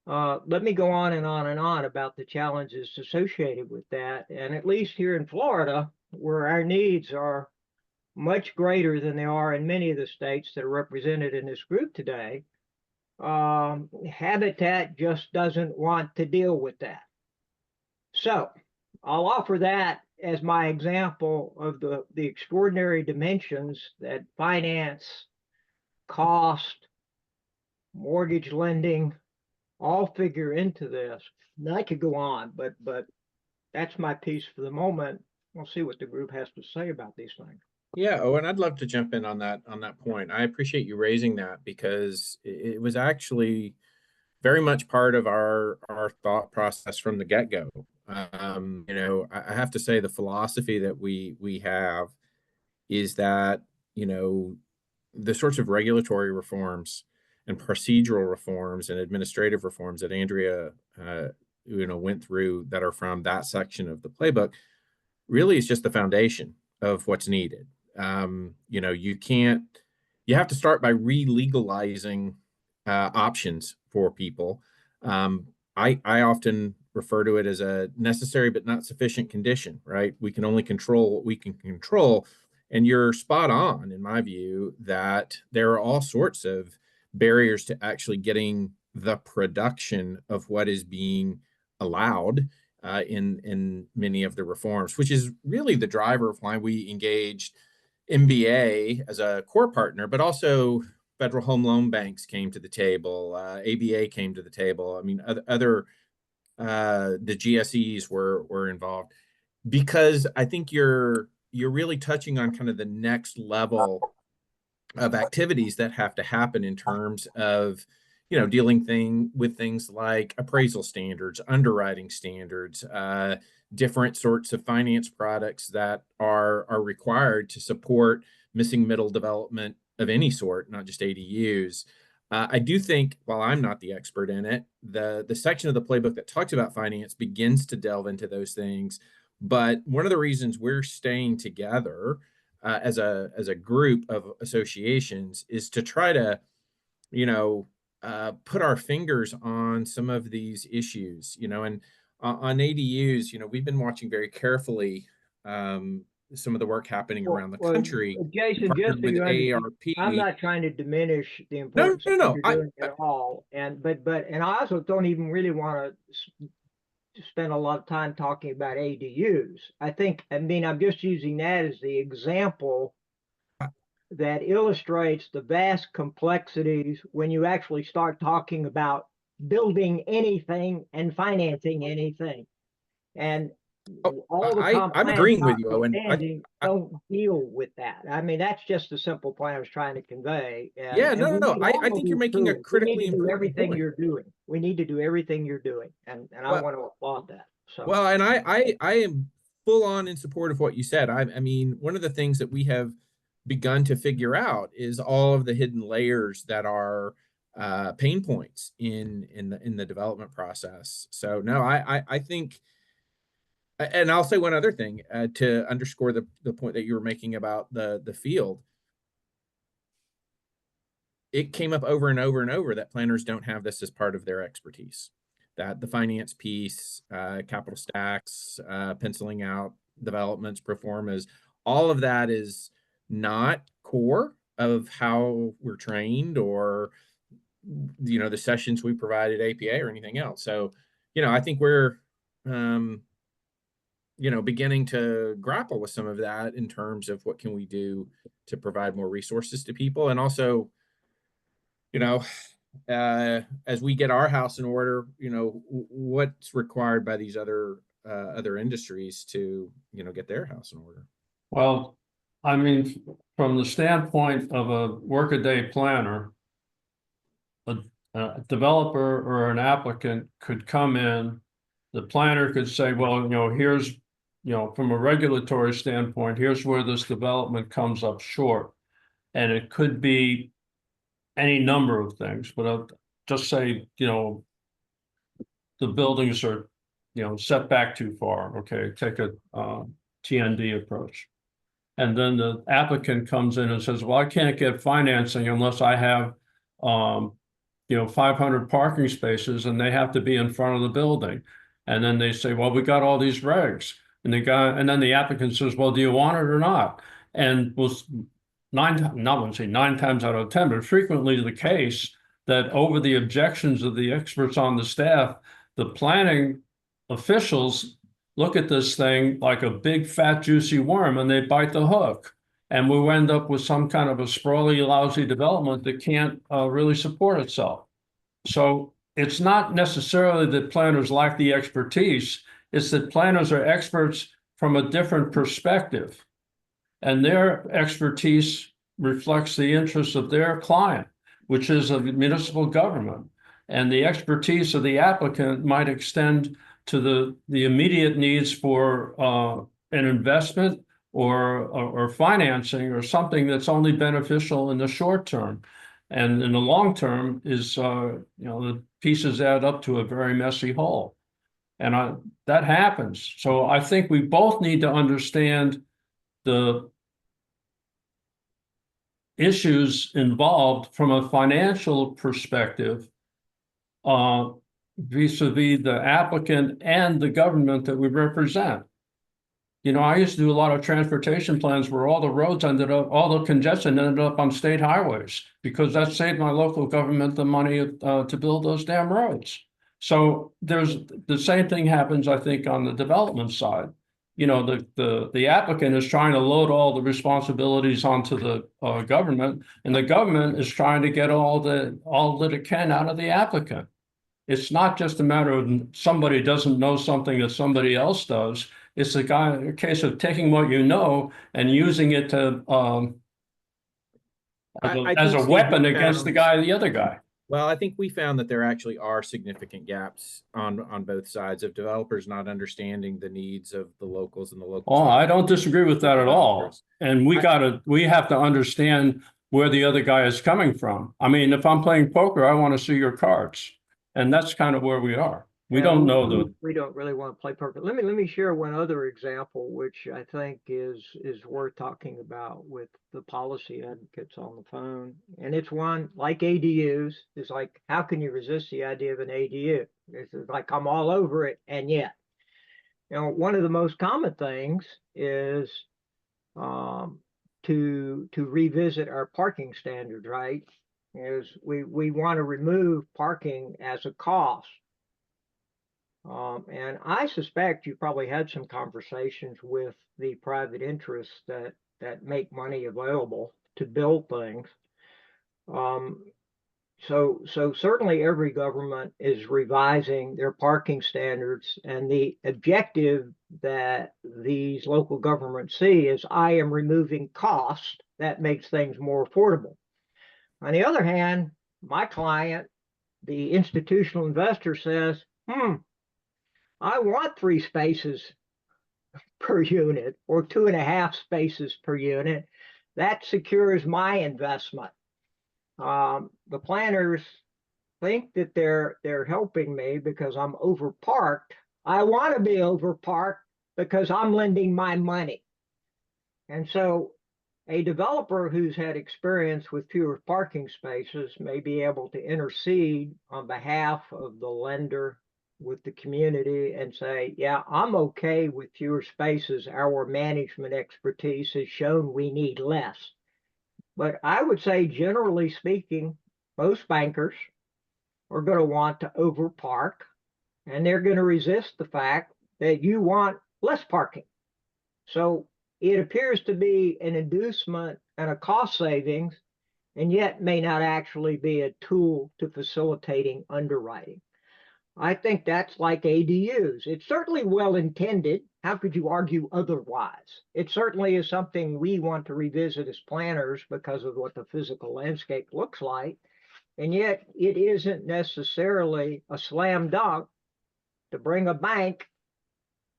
Let me go on and on and on about the challenges associated with that. And at least here in Florida, where our needs are much greater than they are in many of the states that are represented in this group today, Habitat just doesn't want to deal with that. So I'll offer that as my example of the extraordinary dimensions that finance, cost, mortgage lending all figure into this. And I could go on, but that's my piece for the moment. We'll see what the group has to say about these things. Yeah, oh, and I'd love to jump in on that point. I appreciate you raising that because it was actually very much part of our thought process from the get-go. You know, I have to say the philosophy that we have is that, you know, the sorts of regulatory reforms and procedural reforms and administrative reforms that Andrea, you know, went through that are from that section of the playbook really is just the foundation of what's needed. You know, you have to start by re-legalizing options for people. I often refer to it as a necessary but not sufficient condition, right? We can only control what we can control. And you're spot on, in my view, that there are all sorts of barriers to actually getting the production of what is being allowed in many of the reforms, which is really the driver of why we engaged MBA as a core partner, but also federal home loan banks came to the table, ABA came to the table. I mean, other the GSEs were involved, because I think you're really touching on kind of the next level of activities that have to happen in terms of, you know, dealing with things like appraisal standards, underwriting standards, different sorts of finance products that are required to support missing middle development of any sort, not just ADUs. I do think, while I'm not the expert in it, the section of the playbook that talks about finance begins to delve into those things. But one of the reasons we're staying together as a group of associations is to try to, you know, put our fingers on some of these issues, you know, and on ADUs, you know, we've been watching very carefully some of the work happening around the country. Jason, just so you understand, I'm not trying to diminish the importance of what you're doing at all. And I also don't even really want to spend a lot of time talking about ADUs. I mean, I'm just using that as the example that illustrates the vast complexities when you actually start talking about building anything and financing anything. And all the I'm agreeing with you, Owen. Don't deal with that. I mean, that's just the simple point I was trying to convey. Yeah, no. I think you're making a critically important everything point. you're doing. We need to do everything you're doing, and I want to applaud that. So well, and I am full on in support of what you said. I mean, one of the things that we have begun to figure out is all of the hidden layers that are pain points in the development process. So no, I think And I'll say one other thing to underscore the point that you were making about the field. It came up over and over and over that planners don't have this as part of their expertise. That the finance piece, capital stacks, penciling out developments, pro formas, all of that is not core of how we're trained or, you know, the sessions we provide at APA or anything else. So, you know, I think we're, you know, beginning to grapple with some of that in terms of what can we do to provide more resources to people. And also, you know, as we get our house in order, you know, what's required by these other industries to, you know, get their house in order. Well, I mean, from the standpoint of a workaday planner, a developer or an applicant could come in, the planner could say, well, you know, here's, you know, from a regulatory standpoint, here's where this development comes up short. And it could be any number of things, but I'll just say, you know, the buildings are, you know, set back too far. Okay, take a TND approach. And then the applicant comes in and says, well, I can't get financing unless I have, you know, 500 parking spaces and they have to be in front of the building. And then they say, well, we got all these regs. And then the applicant says, well, do you want it or not? And was not want to say 9 times out of 10, but frequently the case that over the objections of the experts on the staff, the planning officials look at this thing like a big, fat, juicy worm and they bite the hook. And we end up with some kind of a sprawly, lousy development that can't really support itself. So it's not necessarily that planners lack the expertise, it's that planners are experts from a different perspective. And their expertise reflects the interests of their client, which is a municipal government. And the expertise of the applicant might extend to the immediate needs for an investment or financing or something that's only beneficial in the short term. And in the long term is, you know, the pieces add up to a very messy whole. And that happens. So I think we both need to understand the issues involved from a financial perspective, vis-a-vis the applicant and the government that we represent. You know, I used to do a lot of transportation plans where all the roads ended up, all the congestion ended up on state highways because that saved my local government the money to build those damn roads. So there's the same thing happens, I think, on the development side. You know, the applicant is trying to load all the responsibilities onto the government, and the government is trying to get all that it can out of the applicant. It's not just a matter of somebody doesn't know something that somebody else does. It's a case of taking what you know and using it to as a weapon against the other guy. Well, I think we found that there actually are significant gaps on both sides of developers not understanding the needs of the locals and the local. Oh, I don't disagree with that at all. And we have to understand where the other guy is coming from. I mean, if I'm playing poker, I want to see your cards. And that's kind of where we are. We don't know we don't really want to play poker. Let me share one other example, which I think is worth talking about with the policy advocates on the phone. And it's one like ADUs. It's like, how can you resist the idea of an ADU? It's like I'm all over it, and yet, you know, one of the most common things is to revisit our parking standards, right? Is we want to remove parking as a cost. And I suspect you probably had some conversations with the private interests that make money available to build things. So certainly every government is revising their parking standards, and the objective that these local governments see is I am removing costs that makes things more affordable. On the other hand, my client, the institutional investor, says, I want 3 spaces per unit or 2.5 spaces per unit. That secures my investment. The planners think that they're helping me because I'm overparked. I want to be overparked, because I'm lending my money. And so a developer who's had experience with fewer parking spaces may be able to intercede on behalf of the lender with the community and say, yeah, I'm okay with fewer spaces. Our management expertise has shown we need less. But I would say, generally speaking, most bankers are going to want to overpark, and they're going to resist the fact that you want less parking. So it appears to be an inducement and a cost savings, and yet may not actually be a tool to facilitating underwriting. I think that's like ADUs. It's certainly well intended. How could you argue otherwise? It certainly is something we want to revisit as planners because of what the physical landscape looks like. And yet it isn't necessarily a slam dunk to bring a bank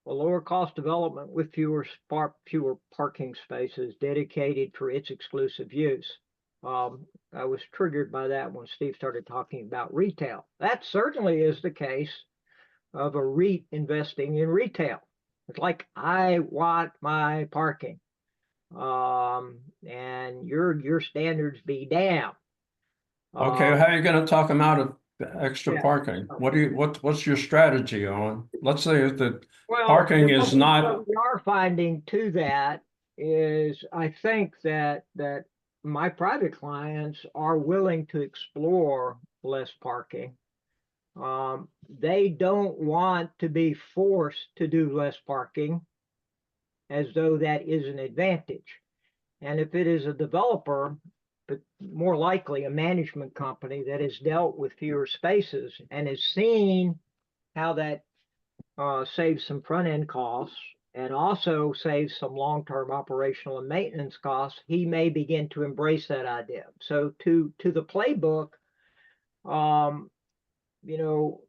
a lower cost development with fewer parking spaces dedicated for its exclusive use. I was triggered by that when Steve started talking about retail. That certainly is the case of a REIT investing in retail. It's like, I want my parking, and your standards be damned. Okay, how are you gonna talk them out of the extra Yeah. parking? What's your strategy on? Let's say that Well, parking is not. what we are finding to that is, I think that my private clients are willing to explore less parking. They don't want to be forced to do less parking as though that is an advantage. And if it is a developer, but more likely a management company that has dealt with fewer spaces and has seen how that saves some front end costs and also saves some long-term operational and maintenance costs, he may begin to embrace that idea. So to the playbook, you know,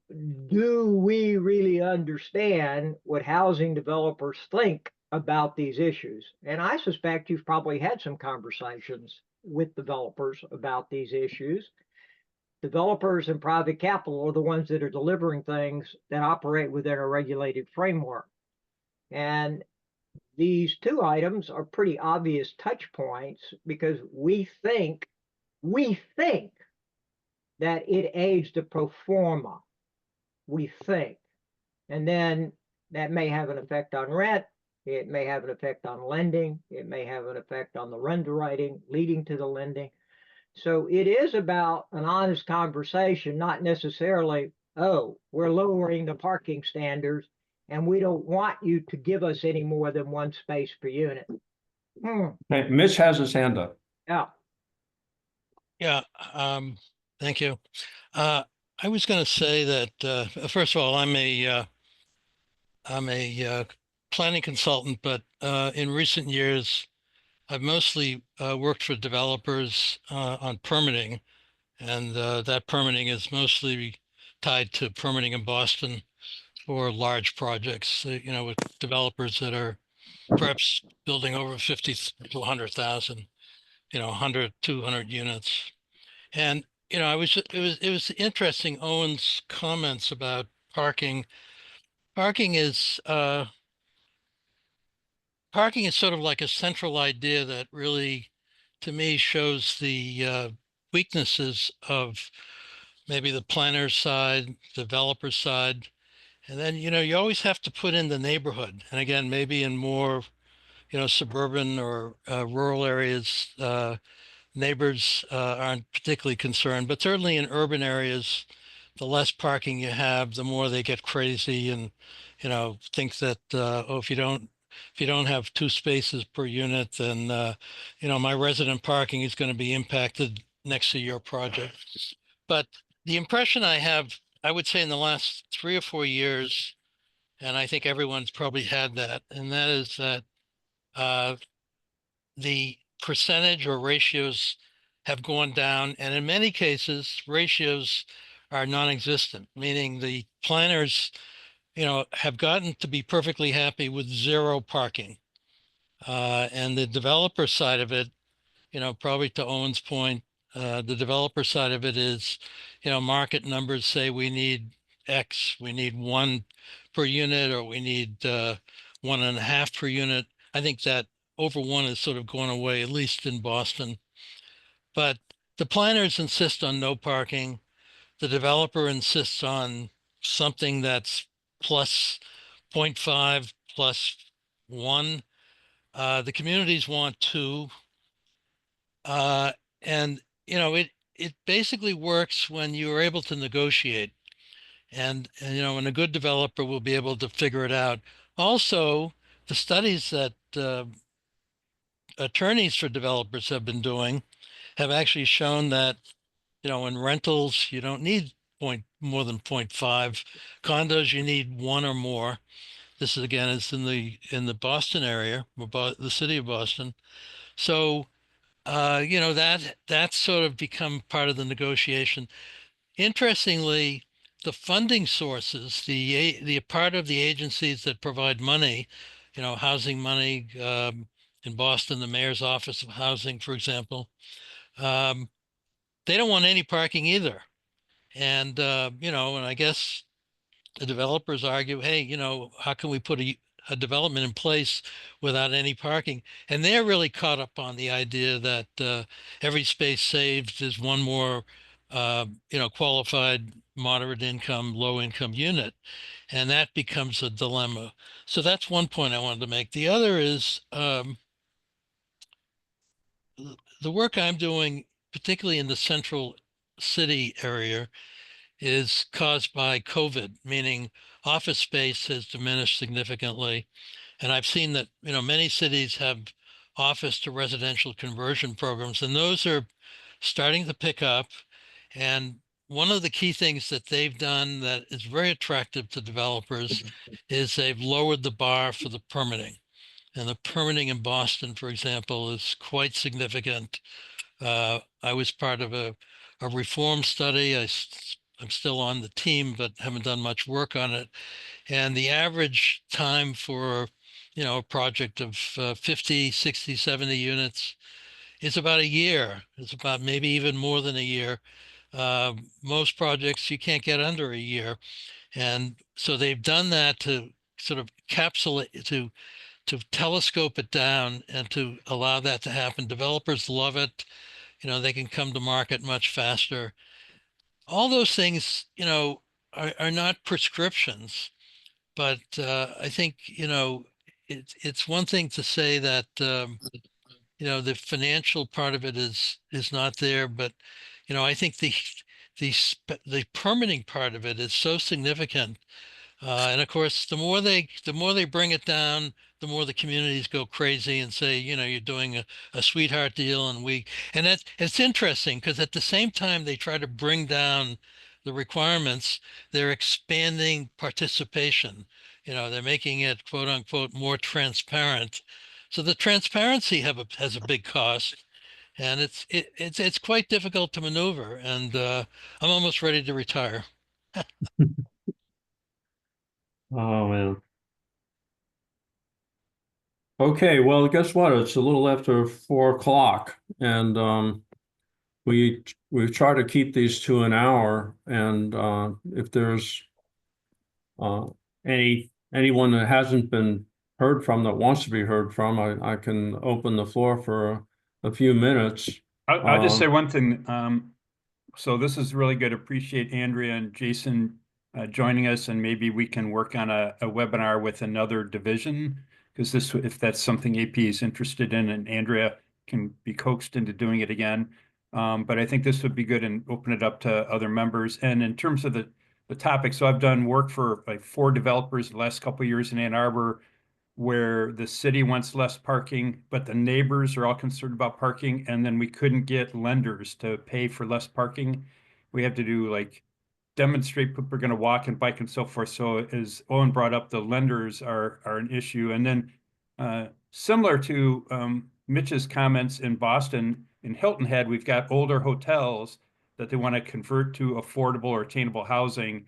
do we really understand what housing developers think about these issues? And I suspect you've probably had some conversations with developers about these issues. Developers and private capital are the ones that are delivering things that operate within a regulated framework. And these two items are pretty obvious touch points because we think that it aids the pro forma. We think. And then that may have an effect on rent. It may have an effect on lending. It may have an effect on the underwriting leading to the lending. So it is about an honest conversation, not necessarily, oh, we're lowering the parking standards and we don't want you to give us any more than one space per unit. Hey, Mitch has his hand up. Yeah. Yeah, thank you. I was going to say that, first of all, I'm a planning consultant, but in recent years, I've mostly worked for developers on permitting, and that permitting is mostly tied to permitting in Boston for large projects, you know, with developers that are perhaps building over 50 to 100,000, you know, 100, 200 units. And, you know, it was interesting, Owen's comments about parking. Parking is sort of like a central idea that really, to me, shows the weaknesses of maybe the planner side, developer side. And then, you know, you always have to put in the neighborhood. And again, maybe in more, you know, suburban or rural areas, neighbors aren't particularly concerned, but certainly in urban areas, the less parking you have, the more they get crazy and, you know, think that, oh, if you don't have 2 spaces per unit, then, you know, my resident parking is going to be impacted next to your project. But the impression I have, I would say in the last 3 or 4 years, and I think everyone's probably had that, and that is that the percentage or ratios have gone down, and in many cases, ratios are non-existent, meaning the planners, you know, have gotten to be perfectly happy with 0 parking. And the developer side of it, you know, probably to Owen's point, the developer side of it is, you know, market numbers say we need X, we need 1 per unit, or we need 1.5 per unit. I think that over 1 is sort of going away, at least in Boston. But the planners insist on no parking. The developer insists on something that's plus 0.5 plus 1. The communities want 2. And it basically works when you are able to negotiate, and and a good developer will be able to figure it out. Also, the studies that attorneys for developers have been doing have actually shown that in rentals you don't need more than 0.5. Condos you need 1 or more. This is again is in the Boston area, the city of Boston. So that's sort of become part of the negotiation. Interestingly, the funding sources, the part of the agencies that provide money, housing money, in Boston, the mayor's office of housing, for example, they don't want any parking either. And and I guess the developers argue, hey, how can we put a development in place without any parking? And they're really caught up on the idea that every space saved is one more, qualified moderate income, low income unit. And that becomes a dilemma. So that's one point I wanted to make. The other is the work I'm doing, particularly in the central city area, is caused by COVID, meaning office space has diminished significantly. And I've seen that, many cities have office to residential conversion programs, and those are starting to pick up. And one of the key things that they've done that is very attractive to developers is they've lowered the bar for the permitting. And the permitting in Boston, for example, is quite significant. I was part of a reform study. I'm still on the team, but haven't done much work on it. And the average time for, a project of 50, 60, 70 units is about a year. It's about maybe even more than a year. Most projects you can't get under a year. And so they've done that to sort of capsulate, to telescope it down and to allow that to happen. Developers love it. They can come to market much faster. All those things, are not prescriptions, but I think, it's one thing to say that, the financial part of it is not there, but, I think the permitting part of it is so significant. And of course, the more they bring it down, the more the communities go crazy and say, you're doing a sweetheart deal, and it's interesting because at the same time they try to bring down the requirements, they're expanding participation. They're making it quote unquote more transparent. So the transparency has a big cost, and it's quite difficult to maneuver. And I'm almost ready to retire. Oh, man. Okay, well, guess what? It's a little after 4 o'clock, and we try to keep these to an hour. And if there's uh, anyone that hasn't been heard from that wants to be heard from, I can open the floor for a few minutes. I'll just say one thing. So this is really good. Appreciate Andrea and Jason joining us, and maybe we can work on a webinar with another division, because if that's something AP is interested in, and Andrea can be coaxed into doing it again. But I think this would be good and open it up to other members. And in terms of the topic, so I've done work for like 4 developers the last couple of years in Ann Arbor, where the city wants less parking, but the neighbors are all concerned about parking, and then we couldn't get lenders to pay for less parking. We have to do like demonstrate people are going to walk and bike and so forth. So as Owen brought up, the lenders are an issue. And then similar to Mitch's comments in Boston, in Hilton Head, we've got older hotels that they want to convert to affordable or attainable housing.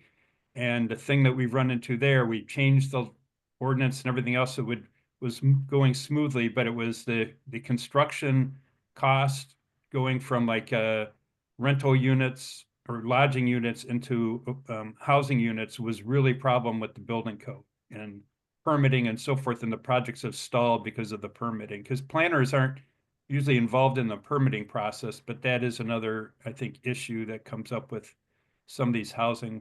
And the thing that we've run into there, we changed the ordinance and everything else that was going smoothly, but it was the construction cost going from like rental units or lodging units into housing units was really a problem with the building code. And permitting and so forth, and the projects have stalled because of the permitting, because planners aren't usually involved in the permitting process, but that is another, I think, issue that comes up with some of these housing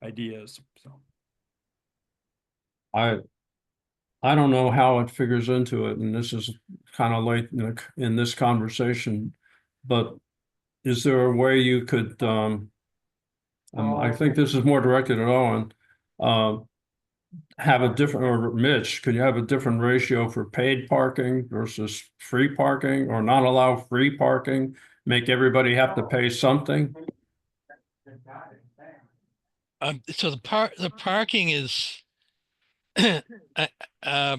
ideas, so. I don't know how it figures into it, and this is kind of late in this conversation, but is there a way you could, I think this is more directed at Owen, have a different, or Mitch, could you have a different ratio for paid parking versus free parking, or not allow free parking, make everybody have to pay something? So the parking is, I, I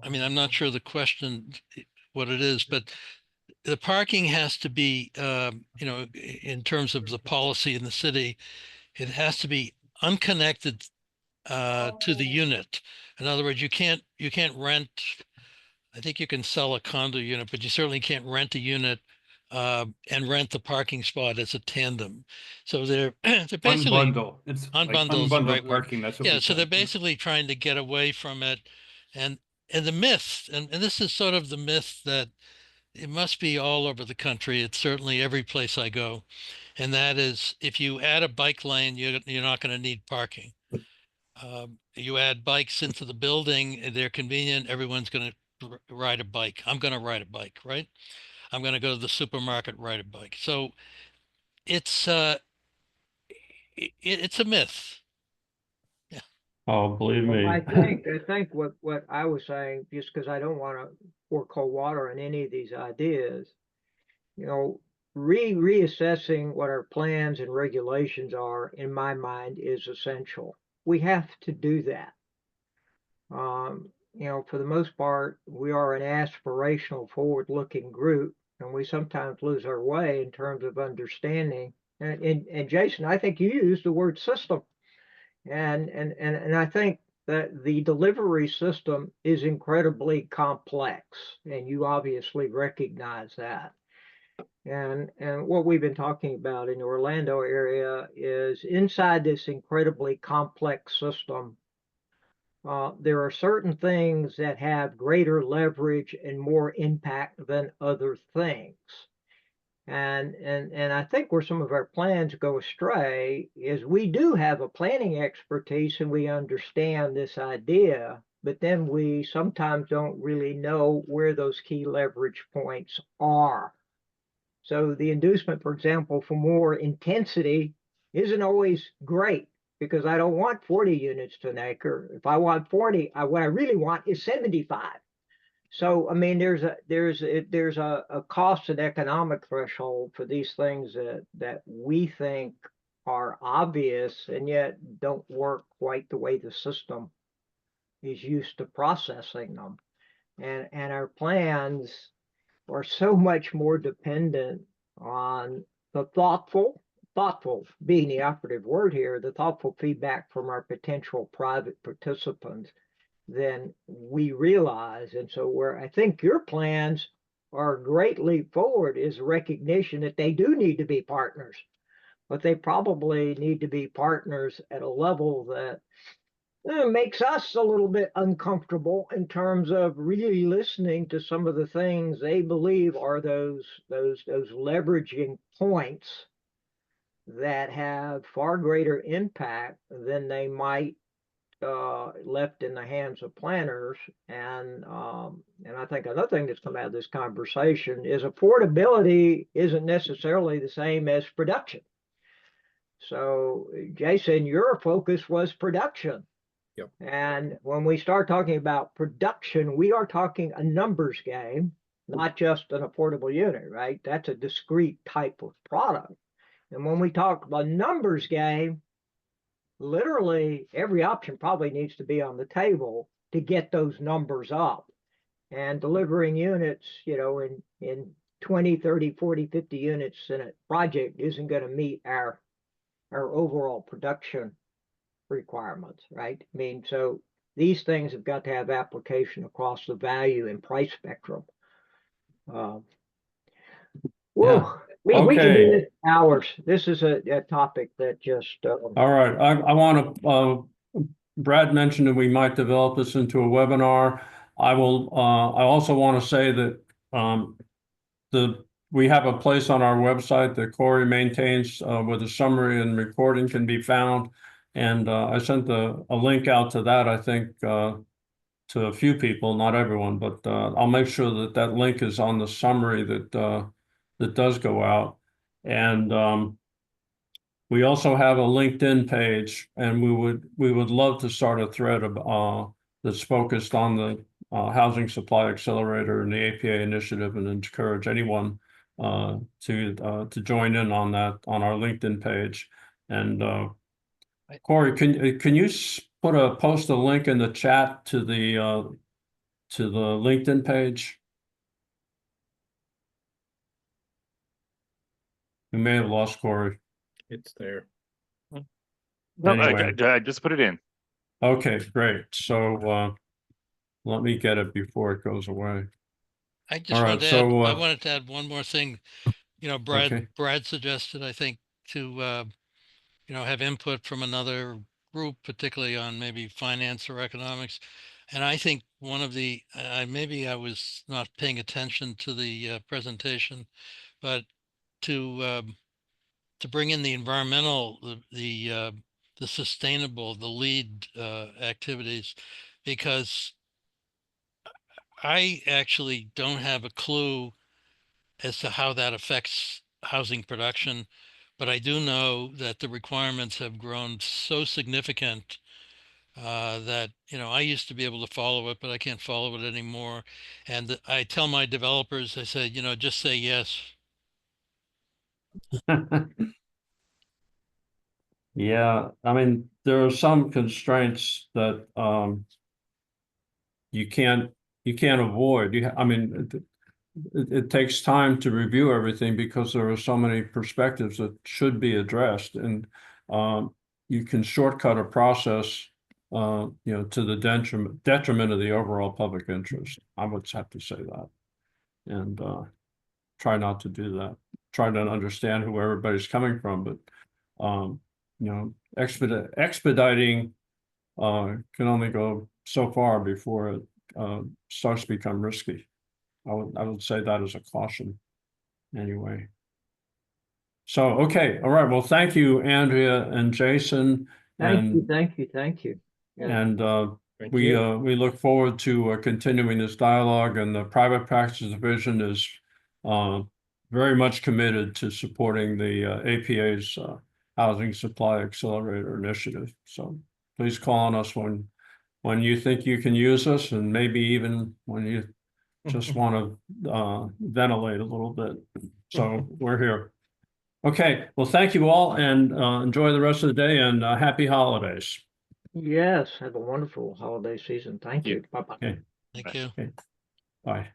mean, I'm not sure the question, what it is, but the parking has to be, you know, in terms of the policy in the city, it has to be unconnected to the unit. In other words, you can't rent. I think you can sell a condo unit, but you certainly can't rent a unit and rent the parking spot as a tandem. So they're basically Unbundle, it's like unbundle is the right unbundled word. parking, that's what Yeah, we so call they're it. basically trying to get away from it, and the myth, and this is sort of the myth that it must be all over the country. It's certainly every place I go, and that is if you add a bike lane, you're not going to need parking. You add bikes into the building, they're convenient. Everyone's going to ride a bike. I'm going to ride a bike, right? I'm going to go to the supermarket, ride a bike. So it's it's a myth. Yeah. Oh, believe Well, me. I think what I was saying, just because I don't want to pour cold water on any of these ideas, you know, reassessing what our plans and regulations are, in my mind, is essential. We have to do that. You know, for the most part, we are an aspirational, forward-looking group, and we sometimes lose our way in terms of understanding. And Jason, I think you used the word system, and I think that the delivery system is incredibly complex, and you obviously recognize that. And what we've been talking about in the Orlando area is inside this incredibly complex system, there are certain things that have greater leverage and more impact than other things. And I think where some of our plans go astray is we do have a planning expertise and we understand this idea, but then we sometimes don't really know where those key leverage points are. So the inducement, for example, for more intensity isn't always great because I don't want 40 units to an acre. If I want 40, what I really want is 75. So I mean, there's a cost and economic threshold for these things that we think are obvious and yet don't work quite the way the system is used to processing them. And our plans are so much more dependent on the thoughtful being the operative word here, the thoughtful feedback from our potential private participants than we realize. And so where I think your plans are a great leap forward is recognition that they do need to be partners, but they probably need to be partners at a level that makes us a little bit uncomfortable in terms of really listening to some of the things they believe are those leveraging points that have far greater impact than they might left in the hands of planners. And I think another thing that's come out of this conversation is affordability isn't necessarily the same as production. So Jason, your focus was production. Yep. And when we start talking about production, we are talking a numbers game, not just an affordable unit, right? That's a discrete type of product. And when we talk about numbers game, literally every option probably needs to be on the table to get those numbers up. And delivering units, you know, in 20, 30, 40, 50 units in a project isn't going to meet our overall production requirements, right? I mean, so these things have got to have application across the value and price spectrum. Yeah. We can do Okay. this hours. This is a topic that just All right. I want to Brad mentioned that we might develop this into a webinar. I also want to say that we have a place on our website that Corey maintains where the summary and recording can be found. And I sent a link out to that, I think, to a few people, not everyone, but I'll make sure that that link is on the summary that does go out. And we also have a LinkedIn page, and we would love to start a thread that's focused on the Housing Supply Accelerator and the APA initiative, and encourage anyone to join in on that on our LinkedIn page. And Corey, can you post a link in the chat to the LinkedIn page? We may have lost Corey. It's there. No, Anyway. I just put it in. Okay, great. So let me get it before it goes away. I just All right, wanted to so, add, I wanted to add one more thing. You know, Brad, Okay. Brad suggested, I think, to, you know, have input from another group, particularly on maybe finance or economics. And I think one of the, maybe I was not paying attention to the presentation, but to bring in the environmental, the sustainable, the lead activities, because I actually don't have a clue as to how that affects housing production, but I do know that the requirements have grown so significant that, you know, I used to be able to follow it, but I can't follow it anymore. And I tell my developers, I say, you know, just say yes. Yeah, I mean, there are some constraints that you can't avoid. I mean, it takes time to review everything because there are so many perspectives that should be addressed, and you can shortcut a process, you know, to the detriment of the overall public interest. I would have to say that, and try not to do that. Try to understand who everybody's coming from, but you know, expediting can only go so far before it starts to become risky. I would say that as a caution anyway. So, okay. All right. Well, thank you, Andrea and Jason. Thank you, thank you. Yeah. And Thank we you. we look forward to continuing this dialogue, and the Private Practice Division is very much committed to supporting the APA's Housing Supply Accelerator Initiative. So please call on us when you think you can use us, and maybe even when you just want to ventilate a little bit. So we're here. Okay. Well, thank you all, and enjoy the rest of the day, and happy holidays. Yes, have a wonderful holiday season. Thank you. Bye-bye. Okay. Thank you. Okay. Bye.